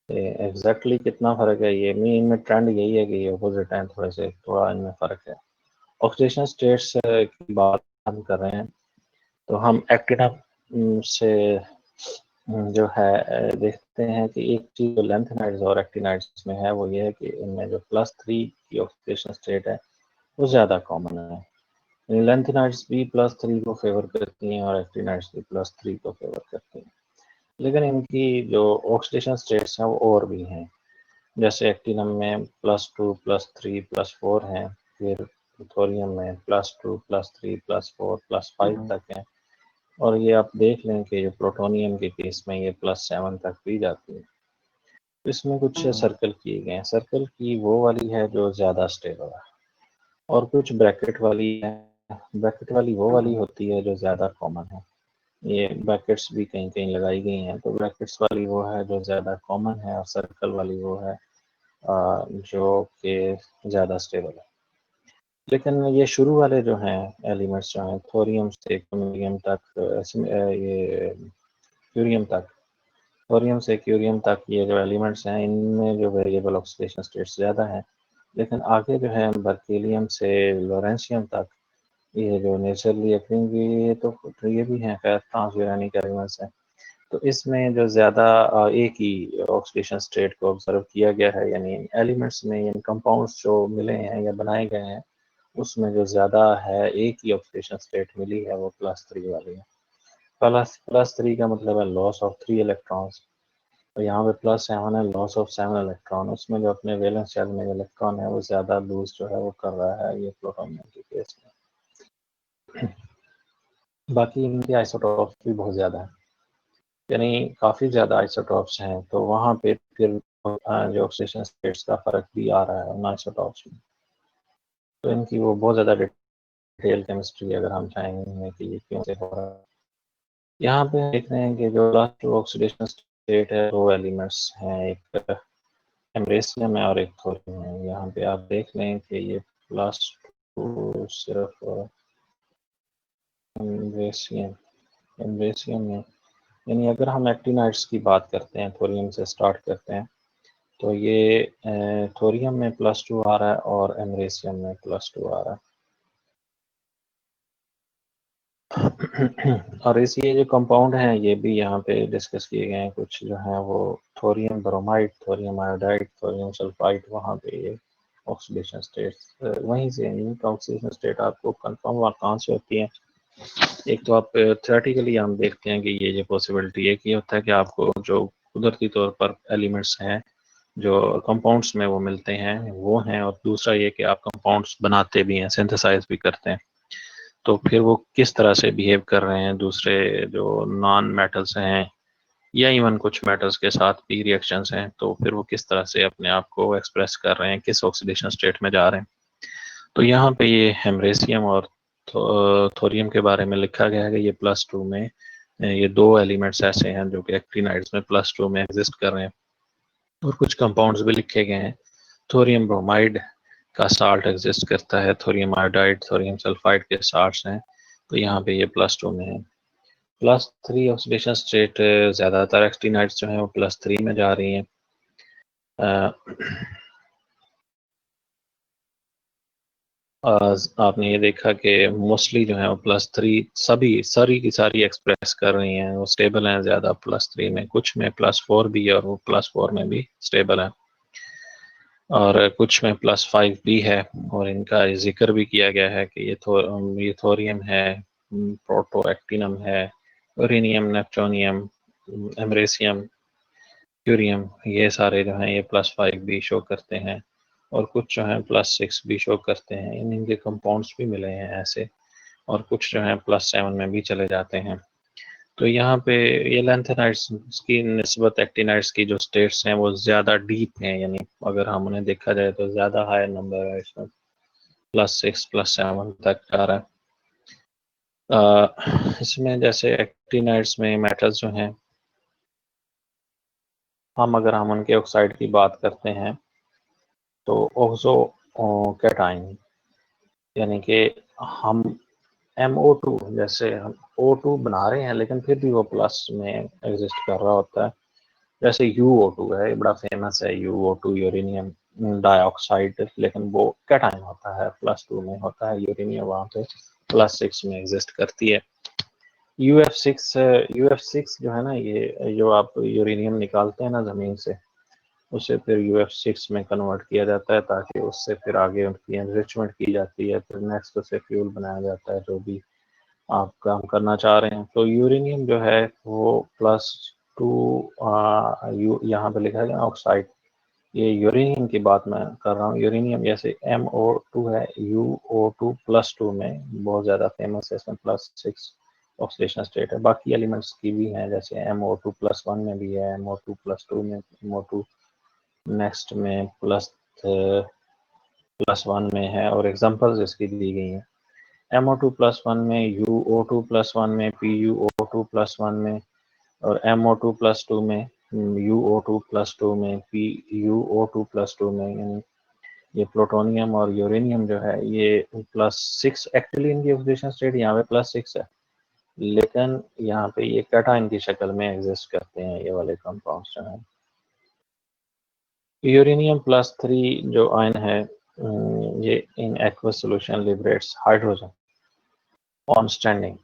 एग्जैक्टली कितना फ़र्क है, ये इनमें ट्रेंड यही है कि ये अपोजिट हैं, थोड़ा इनमें फ़र्क है। ऑक्सीडेशन स्टेट्स की बात हम कर रहे हैं, तो हम एक्टिना से जो है देखते हैं कि एक चीज़ जो लेंथेनाइड्स और एक्टिनाइड्स में है वो ये है कि इनमें जो +3 की ऑक्सीडेशन स्टेट है वो ज़्यादा कॉमन है। लेंथेनाइड्स भी +3 को फेवर करती हैं और एक्टिनाइड्स भी +3 को फेवर करती हैं, लेकिन इनकी जो ऑक्सीडेशन स्टेट्स हैं वो और भी हैं। जैसे एक्टिनम में +2 +3 +4 हैं, फिर थोरियम में +2 +3 +4 +5 तक हैं, और ये आप देख लें कि जो प्लूटोनियम के केस में ये +7 तक भी जाती है। इसमें कुछ सर्कल किए गए हैं, सर्कल की वो वाली है जो ज़्यादा स्टेबल है, और कुछ ब्रैकेट वाली है। ब्रैकेट वाली वो वाली होती है जो ज़्यादा कॉमन है। ये ब्रैकेट्स भी कहीं कहीं लगाई गई हैं, तो ब्रैकेट्स वाली वो है जो ज़्यादा कॉमन है, और सर्कल वाली वो है जो कि ज़्यादा स्टेबल है। लेकिन ये शुरू वाले जो हैं एलिमेंट्स जो हैं, थोरियम से क्यूरियम तक, ये क्यूरियम तक, थोरियम से क्यूरियम तक, ये जो एलिमेंट्स हैं इनमें जो वेरिएबल ऑक्सीडेशन स्टेट्स ज़्यादा हैं। लेकिन आगे जो है बर्केलियम से लोरेंशियम तक, ये जो नेचुरली अकरिंग, ये भी हैं खैर ट्रांसयूरेनिक एलिमेंट्स हैं। तो इसमें जो ज़्यादा एक ही ऑक्सीडेशन स्टेट को ऑब्जर्व किया गया है, यानी एलिमेंट्स में यानी कंपाउंड्स जो मिले हैं या बनाए गए हैं उसमें जो ज़्यादा है एक ही ऑक्सीडेशन स्टेट मिली है, वो +3 वाली है। +3 का मतलब है लॉस ऑफ 3 इलेक्ट्रॉन्स, और यहाँ पे +7 है लॉस ऑफ 7 इलेक्ट्रॉन। उसमें जो अपने वैलेंस शेल में इलेक्ट्रॉन है वो ज़्यादा लूज जो है वो कर रहा है, ये प्लूटोनियम के केस में। बाकी इनके आइसोटॉप्स भी बहुत ज़्यादा है, यानी काफ़ी ज़्यादा आइसोटॉप्स हैं, तो वहाँ पे फिर जो ऑक्सीडेशन स्टेट्स का फ़र्क भी आ रहा है उन आइसोटॉप्स में। तो इनकी वो बहुत ज़्यादा डिटेल केमिस्ट्री अगर हम चाहेंगे कि ये क्यों से हो रहा है। यहाँ पे देख रहे हैं कि जो लास्ट जो ऑक्सीडेशन स्टेट है, 2 एलिमेंट्स हैं, एक एमरेसियम है और एक थोरियम है। यहाँ पे आप देख लें कि ये +2 सिर्फ एमरेसियम एमरेसियम में, यानी अगर हम एक्टिनाइड्स की बात करते हैं, थोरियम से स्टार्ट करते हैं, तो ये थोरियम में +2 आ रहा है और एमरेसियम में +2 आ रहा है। और इस ये जो कंपाउंड हैं ये भी यहाँ पे डिस्कस किए गए हैं, कुछ जो हैं वो thorium bromide, thorium iodide, thorium sulphide, वहाँ पे ये ऑक्सीडेशन स्टेट, वहीं से यूनिक ऑक्सीडेशन स्टेट आपको कंफर्म कहाँ से होती है। एक तो आप थ्योरेटिकली हम देखते हैं कि ये पॉसिबिलिटी है कि ये होता है कि आपको जो कुदरती तौर पर एलिमेंट्स हैं जो कंपाउंड्स में वो मिलते हैं वो हैं, और दूसरा ये कि आप कंपाउंड्स बनाते भी हैं, सिंथेसाइज भी करते हैं, तो फिर वो किस तरह से बिहेव कर रहे हैं दूसरे जो नॉन मेटल्स हैं या इवन कुछ मेटल्स के साथ भी रिएक्शंस हैं, तो फिर वो किस तरह से अपने आप को एक्सप्रेस कर रहे हैं, किस ऑक्सीडेशन स्टेट में जा रहे हैं। तो यहाँ पे ये हेमरेसियम और थोरियम के बारे में लिखा गया है कि ये +2 में ये दो एलिमेंट्स ऐसे हैं जो कि एक्टिनाइड्स में +2 में एग्जिस्ट कर रहे हैं। और कुछ कंपाउंड्स भी लिखे गए हैं। थोरियम ब्रोमाइड का साल्ट एग्जिस्ट करता है, थोरियम आयोडाइड, थोरियम सल्फाइड के साल्ट्स हैं, तो यहाँ पे ये +2 में है। +3 ऑक्सीडेशन स्टेट ज़्यादातर एक्टिनाइड्स जो हैं वो +3 में जा रही हैं। आपने ये देखा कि मोस्टली जो है वो +3 सारी की सारी एक्सप्रेस कर रही हैं, वो स्टेबल हैं ज़्यादा +3 में, कुछ में +4 भी है और वो +4 में भी स्टेबल है, और कुछ में +5 भी है। और इनका जिक्र भी किया गया है कि ये थोरियम है, प्रोटोएक्टिनम है, यूरेनियम, नेप्टूनियम, एमरेसियम, यूरियम, ये सारे जो हैं ये +5 भी शो करते हैं, और कुछ जो हैं +6 भी शो करते हैं। इनके कंपाउंड्स भी मिले हैं ऐसे, और कुछ जो हैं +7 में भी चले जाते हैं। तो यहाँ पे ये लैंथेनाइड्स की निस्बत एक्टिनाइड्स की जो स्टेट्स हैं वो ज़्यादा डीप हैं, यानी अगर हम उन्हें देखा जाए तो ज़्यादा हायर नंबर है इसमें, +6 +7 तक आ रहा है। इसमें जैसे एक्टिनाइड्स में मेटल्स जो हैं, अगर हम उनके ऑक्साइड की बात करते हैं तो ऑक्सो कैटाइन, यानी कि हम MO2, जैसे हम O2 बना रहे हैं लेकिन फिर भी वो प्लस में एग्जिस्ट कर रहा होता है। जैसे UO2 है, ये बड़ा फेमस है, UO2 यूरेनियम डाइऑक्साइड, लेकिन वो कैटाइन होता है, +2 में होता है, यूरेनियम वहाँ पे +6 में एग्जिस्ट करती है। UF6 जो है ना, ये जो आप यूरेनियम निकालते हैं ना ज़मीन से, उसे फिर UF6 में कन्वर्ट किया जाता है ताकि उससे फिर आगे उनकी एनरिचमेंट की जाती है, फिर नेक्स्ट उसे फ्यूल बनाया जाता है जो भी आप काम करना चाह रहे हैं। तो यूरेनियम जो है वो +2 यहाँ पे लिखा है ऑक्साइड, ये यूरेनियम की बात मैं कर रहा हूँ। यूरेनियम जैसे MO2 है, UO2 +2 में बहुत ज़्यादा फेमस है, इसमें +6 ऑक्सीडेशन स्टेट है। बाकी एलिमेंट्स की भी हैं, जैसे MO2 +1 में भी है, MO2 +2 में, MO2 नेक्स्ट में +1 में है, और एग्जांपल्स इसकी दी गई हैं। MO2 +1 में, UO2 +1 में, PuO2 +1 में, और MO2 +2 में, UO2 +2 में, PuO2 +2 में। यानी ये प्लूटोनियम और यूरेनियम जो है ये +6, एक्चुअली इनकी ऑक्सीडेशन स्टेट यहाँ पे +6 है, लेकिन यहाँ पे ये कैटायन की शक्ल में एग्जिस्ट करते हैं, ये वाले कंपाउंड्स जो हैं। यूरेनियम +3 जो आयन है, ये in aqueous solution liberates hydrogen on standing,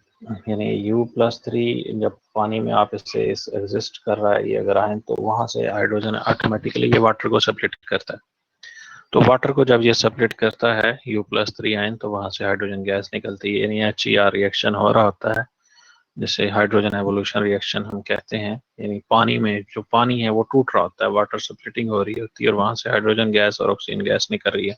यानी U+3 जब पानी में आप इससे एग्जिस्ट कर रहा है ये अगर आयन, तो वहाँ से हाइड्रोजन ऑटोमेटिकली ये वाटर को सेपरेट करता है। तो वाटर को जब ये सेपरेट करता है U+3 आयन, तो वहाँ से हाइड्रोजन गैस निकलती है, यानी HER रिएक्शन हो रहा होता है, जिसे हाइड्रोजन एवोल्यूशन रिएक्शन हम कहते हैं। यानी पानी में जो पानी है वो टूट रहा होता है, वाटर सेपरेटिंग हो रही होती है, और वहाँ से हाइड्रोजन गैस और ऑक्सीजन गैस निकल रही है।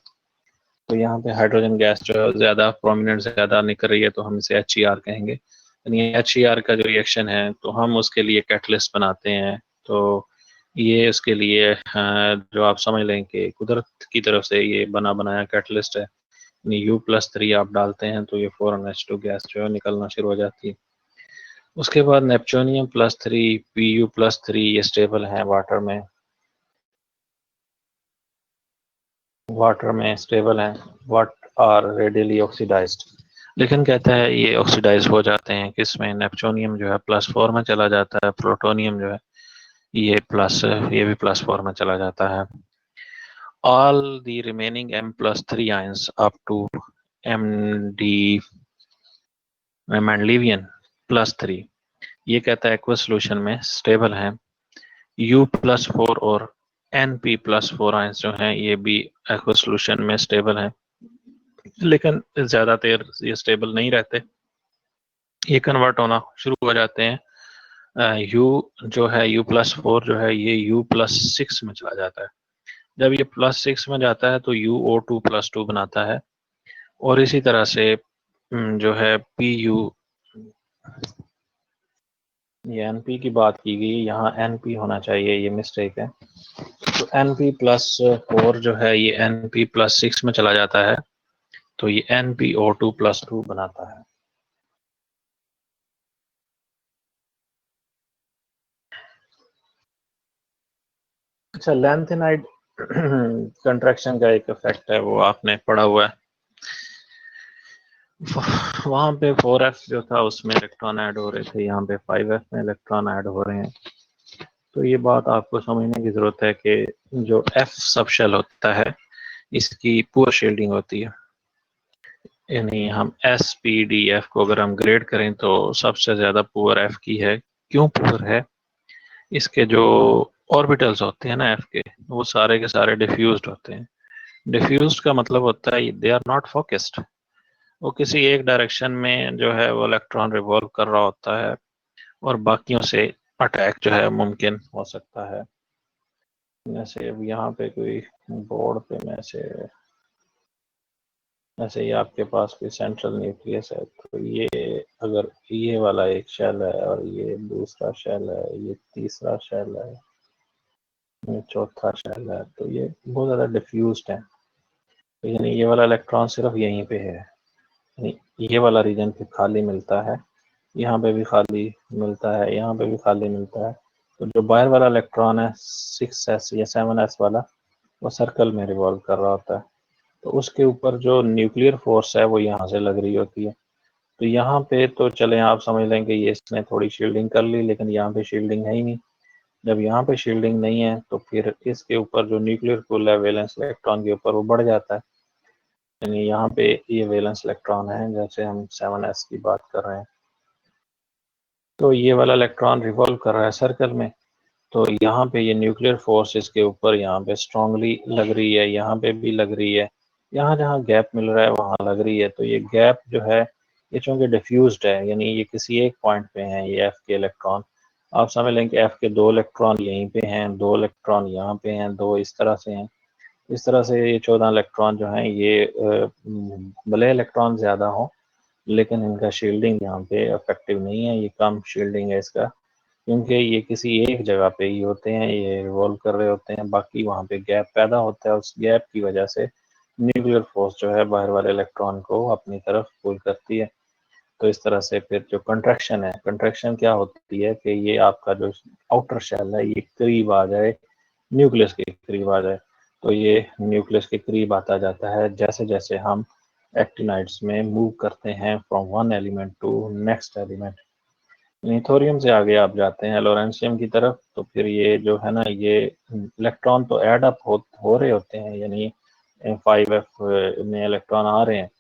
तो यहाँ पे हाइड्रोजन गैस जो ज़्यादा प्रोमिनेंट ज़्यादा निकल रही है, तो हम इसे HER कहेंगे। यानी HER का जो रिएक्शन है तो हम उसके लिए कैटलिस्ट बनाते हैं। तो ये उसके लिए जो आप समझ लें कि कुदरत की तरफ से ये बना बनाया कैटलिस्ट है। यानी U+3 आप डालते हैं तो ये फ़ौरन H2 गैस जो है निकलना शुरू हो जाती है। उसके बाद नेपच्यूनियम +3, Pu+3 ये स्टेबल है वाटर में स्टेबल हैं, व्हाट आर रेडियली ऑक्सीडाइज्ड, लेकिन कहता है ये ऑक्सीडाइज हो जाते हैं किसमें, नेपच्यूनियम जो है +4 में चला जाता है, प्लूटोनियम जो है ये भी +4 में चला जाता है। All the remaining M+3 ions up to MD mendelevium +3, ये कहता है एक्वस सॉल्यूशन में स्टेबल हैं। U+4 और Np+4 आयंस जो हैं ये भी एक्वा सोल्यूशन में स्टेबल हैं, लेकिन ज्यादा देर ये स्टेबल नहीं रहते, ये कन्वर्ट होना शुरू हो जाते हैं। U जो है U+4 जो है ये U+6 में चला जाता है। जब ये +6 में जाता है तो UO2+2 बनाता है, और इसी तरह से जो है Pu, ये Np की बात की गई, यहाँ Np होना चाहिए, ये मिस्टेक है। तो Np+4 जो है ये Np+6 में चला जाता है, तो ये NpO2+2 बनाता है। अच्छा, लैंथेनाइड कंट्रैक्शन का एक इफेक्ट है, वो आपने पढ़ा हुआ है। वहां पे 4f जो था उसमें इलेक्ट्रॉन ऐड हो रहे थे, यहाँ पे 5f में इलेक्ट्रॉन ऐड हो रहे हैं। तो ये बात आपको समझने की जरूरत है कि जो f सब शेल होता है इसकी पुअर शील्डिंग होती है, यानी हम SPDF को अगर हम ग्रेड करें तो सबसे ज्यादा पुअर f की है। क्यों पुअर है? इसके जो ऑर्बिटल्स होते हैं ना f के, वो सारे के सारे डिफ्यूज्ड होते हैं। डिफ्यूज्ड का मतलब होता है दे आर नॉट फोकस्ड, वो किसी एक डायरेक्शन में जो है वो इलेक्ट्रॉन रिवॉल्व कर रहा होता है, और बाकियों से अटैक जो है मुमकिन हो सकता है। जैसे अब यहाँ पे कोई बोर्ड पे में से ऐसे ही आपके पास कोई सेंट्रल न्यूक्लियस है, तो ये अगर ये वाला एक शेल है और ये दूसरा शेल है, ये तीसरा शेल है, ये चौथा शेल है, तो ये बहुत ज़्यादा डिफ्यूज्ड है। तो यानी ये वाला इलेक्ट्रॉन सिर्फ यहीं पे है, यानी ये वाला रीजन पे खाली मिलता है, यहाँ पे भी खाली मिलता है, यहाँ पे भी खाली मिलता है। तो जो बाहर वाला इलेक्ट्रॉन है 6s या 7s वाला, वो सर्कल में रिवॉल्व कर रहा होता है, तो उसके ऊपर जो न्यूक्लियर फोर्स है वो यहाँ से लग रही होती है। तो यहाँ पे तो चले आप समझ लें कि ये इसने थोड़ी शील्डिंग कर ली, लेकिन यहाँ पे शील्डिंग है ही नहीं। जब यहाँ पे शील्डिंग नहीं है तो फिर इसके ऊपर जो न्यूक्लियर पुल है वैलेंस इलेक्ट्रॉन के ऊपर, वो बढ़ जाता है। यानी यहाँ पे ये वैलेंस इलेक्ट्रॉन है, जैसे हम 7s की बात कर रहे हैं, तो ये वाला इलेक्ट्रॉन रिवॉल्व कर रहा है सर्कल में, तो यहाँ पे ये न्यूक्लियर फोर्स इसके ऊपर यहाँ पे स्ट्रांगली लग रही है, यहाँ पे भी लग रही है, यहाँ जहाँ गैप मिल रहा है वहाँ लग रही है। तो ये गैप जो है ये चूँकि डिफ्यूज्ड है, यानी ये किसी एक पॉइंट पे हैं, ये एफ के इलेक्ट्रॉन, आप समझ लें कि एफ के 2 इलेक्ट्रॉन यहीं पे हैं, 2 इलेक्ट्रॉन यहाँ पे हैं, 2 इस तरह से हैं। इस तरह से ये 14 इलेक्ट्रॉन जो हैं ये भले इलेक्ट्रॉन ज़्यादा हों, लेकिन इनका शील्डिंग यहाँ पे इफेक्टिव नहीं है, ये कम शील्डिंग है इसका, क्योंकि ये किसी एक जगह पे ही होते हैं, ये रिवॉल्व कर रहे होते हैं, बाकी वहाँ पे गैप पैदा होता है, उस गैप की वजह से न्यूक्लियर फोर्स जो है बाहर वाले इलेक्ट्रॉन को अपनी तरफ पुल करती है। तो इस तरह से फिर जो कंट्रैक्शन है, कंट्रैक्शन क्या होती है कि ये आपका जो आउटर शेल है ये करीब आ जाए, न्यूक्लियस के करीब आ जाए, तो ये न्यूक्लियस के करीब आता जाता है जैसे जैसे हम एक्टिनाइड्स में मूव करते हैं from one element to next element. Thorium से आगे आप जाते हैं लोरेंशियम की तरफ, तो फिर ये जो है ना ये इलेक्ट्रॉन तो ऐड अप हो रहे होते हैं, यानी 5f में इलेक्ट्रॉन आ रहे हैं,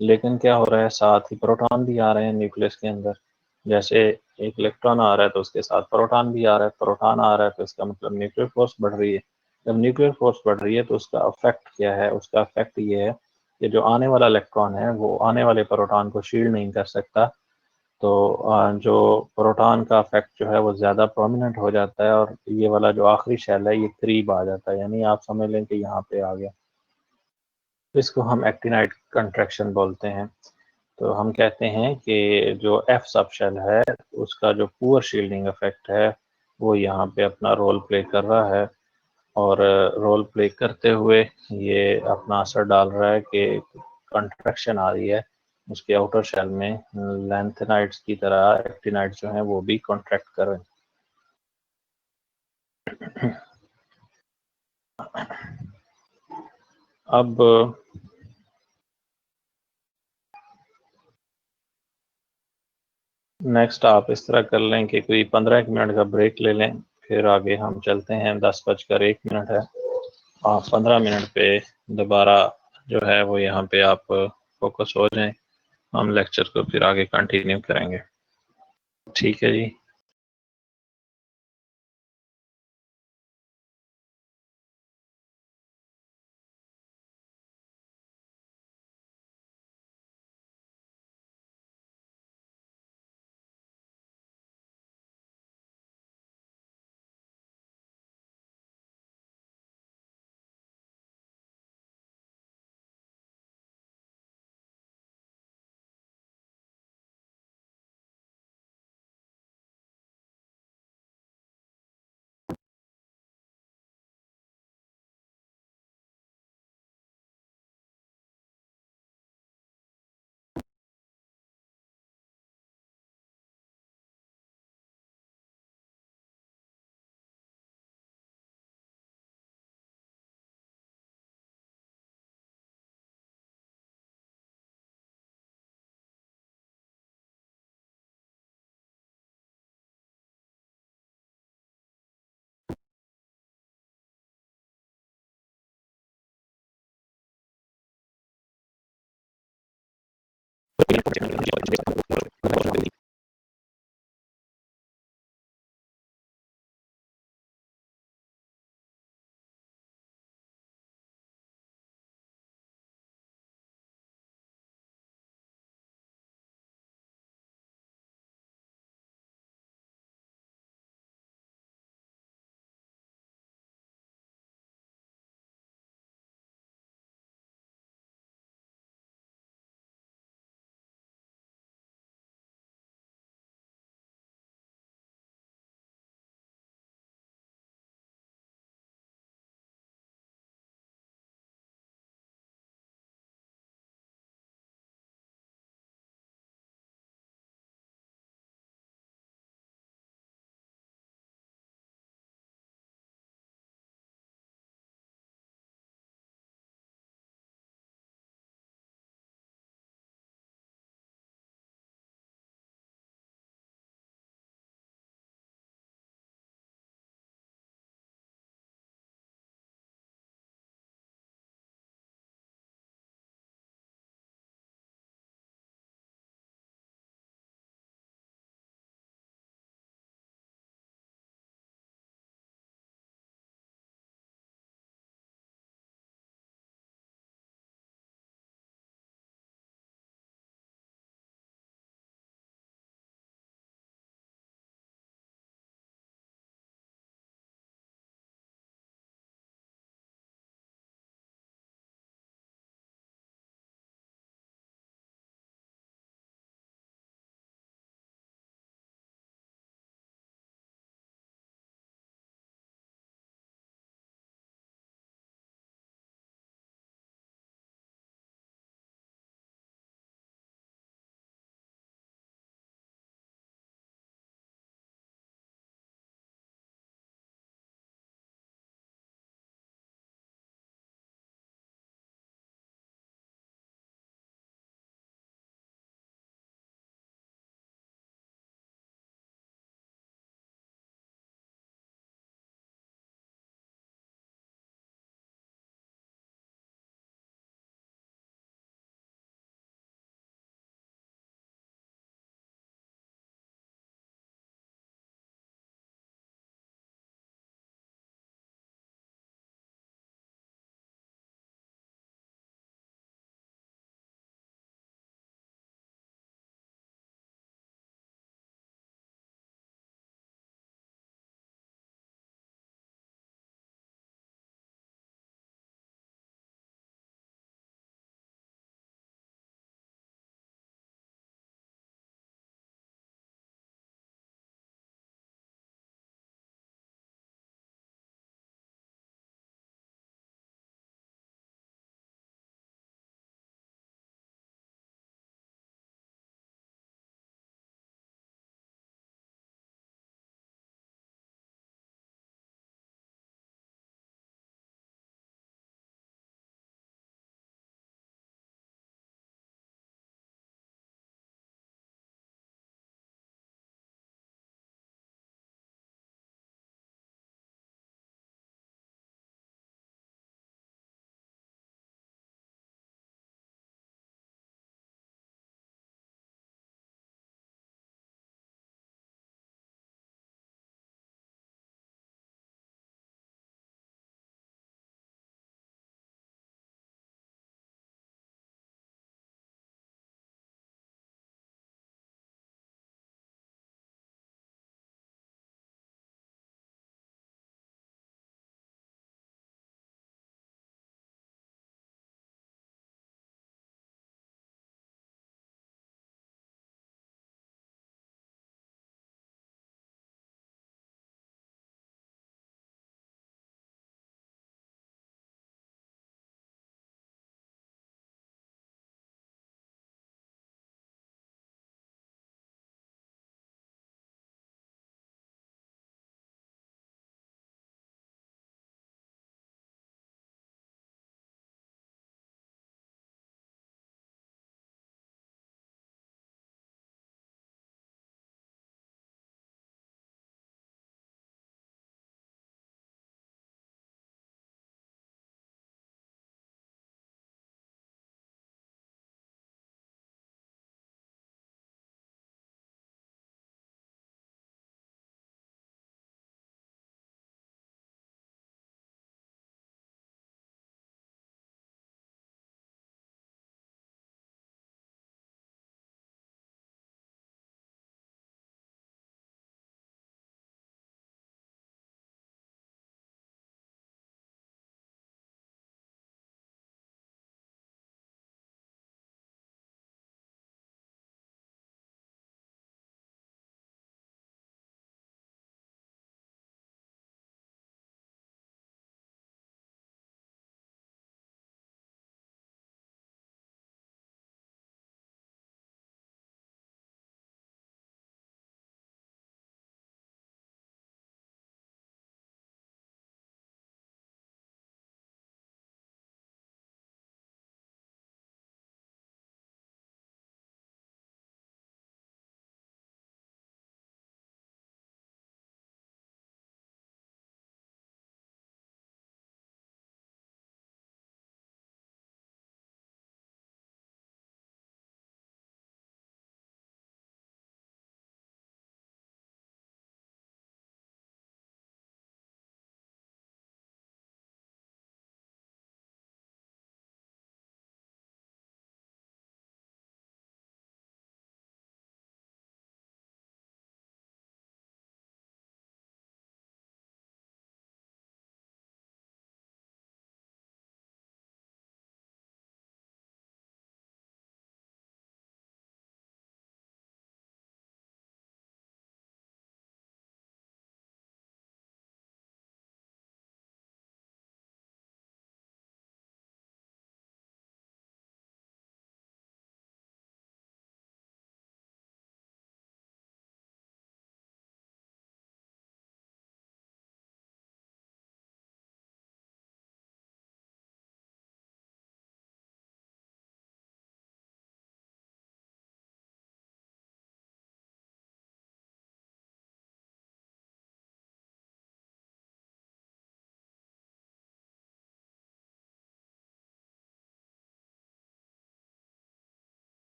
लेकिन क्या हो रहा है साथ ही प्रोटॉन भी आ रहे हैं न्यूक्लियस के अंदर। जैसे एक इलेक्ट्रॉन आ रहा है तो उसके साथ प्रोटॉन भी आ रहा है, प्रोटॉन आ रहा है तो इसका मतलब न्यूक्लियर फोर्स बढ़ रही है। जब न्यूक्लियर फोर्स बढ़ रही है तो उसका अफेक्ट क्या है? उसका अफेक्ट ये है कि जो आने वाला इलेक्ट्रॉन है वो आने वाले प्रोटॉन को शील्ड नहीं कर सकता, तो जो प्रोटॉन का इफेक्ट जो है वो ज़्यादा प्रोमिनेंट हो जाता है, और ये वाला जो आखिरी शेल है ये करीब आ जाता है, यानी आप समझ लें कि यहाँ पे आ गया। तो इसको हम एक्टिनाइड कंट्रैक्शन बोलते हैं। तो हम कहते हैं कि जो एफ सब शेल है उसका जो पुअर शील्डिंग इफेक्ट है वो यहाँ पे अपना रोल प्ले कर रहा है, और रोल प्ले करते हुए ये अपना असर डाल रहा है कि कंट्रैक्शन आ रही है उसके आउटर शेल में, लैंथेनाइड्स की तरह एक्टिनाइड्स जो हैं वो भी कॉन्ट्रैक्ट कर रहे हैं। अब नेक्स्ट आप इस तरह कर लें कि कोई 15 मिनट का ब्रेक ले लें, फिर आगे हम चलते हैं। 10:01 है, आप 15 मिनट पे दोबारा जो है वो यहाँ पे आप फोकस हो जाएं, हम लेक्चर को फिर आगे कंटिन्यू करेंगे। ठीक है जी।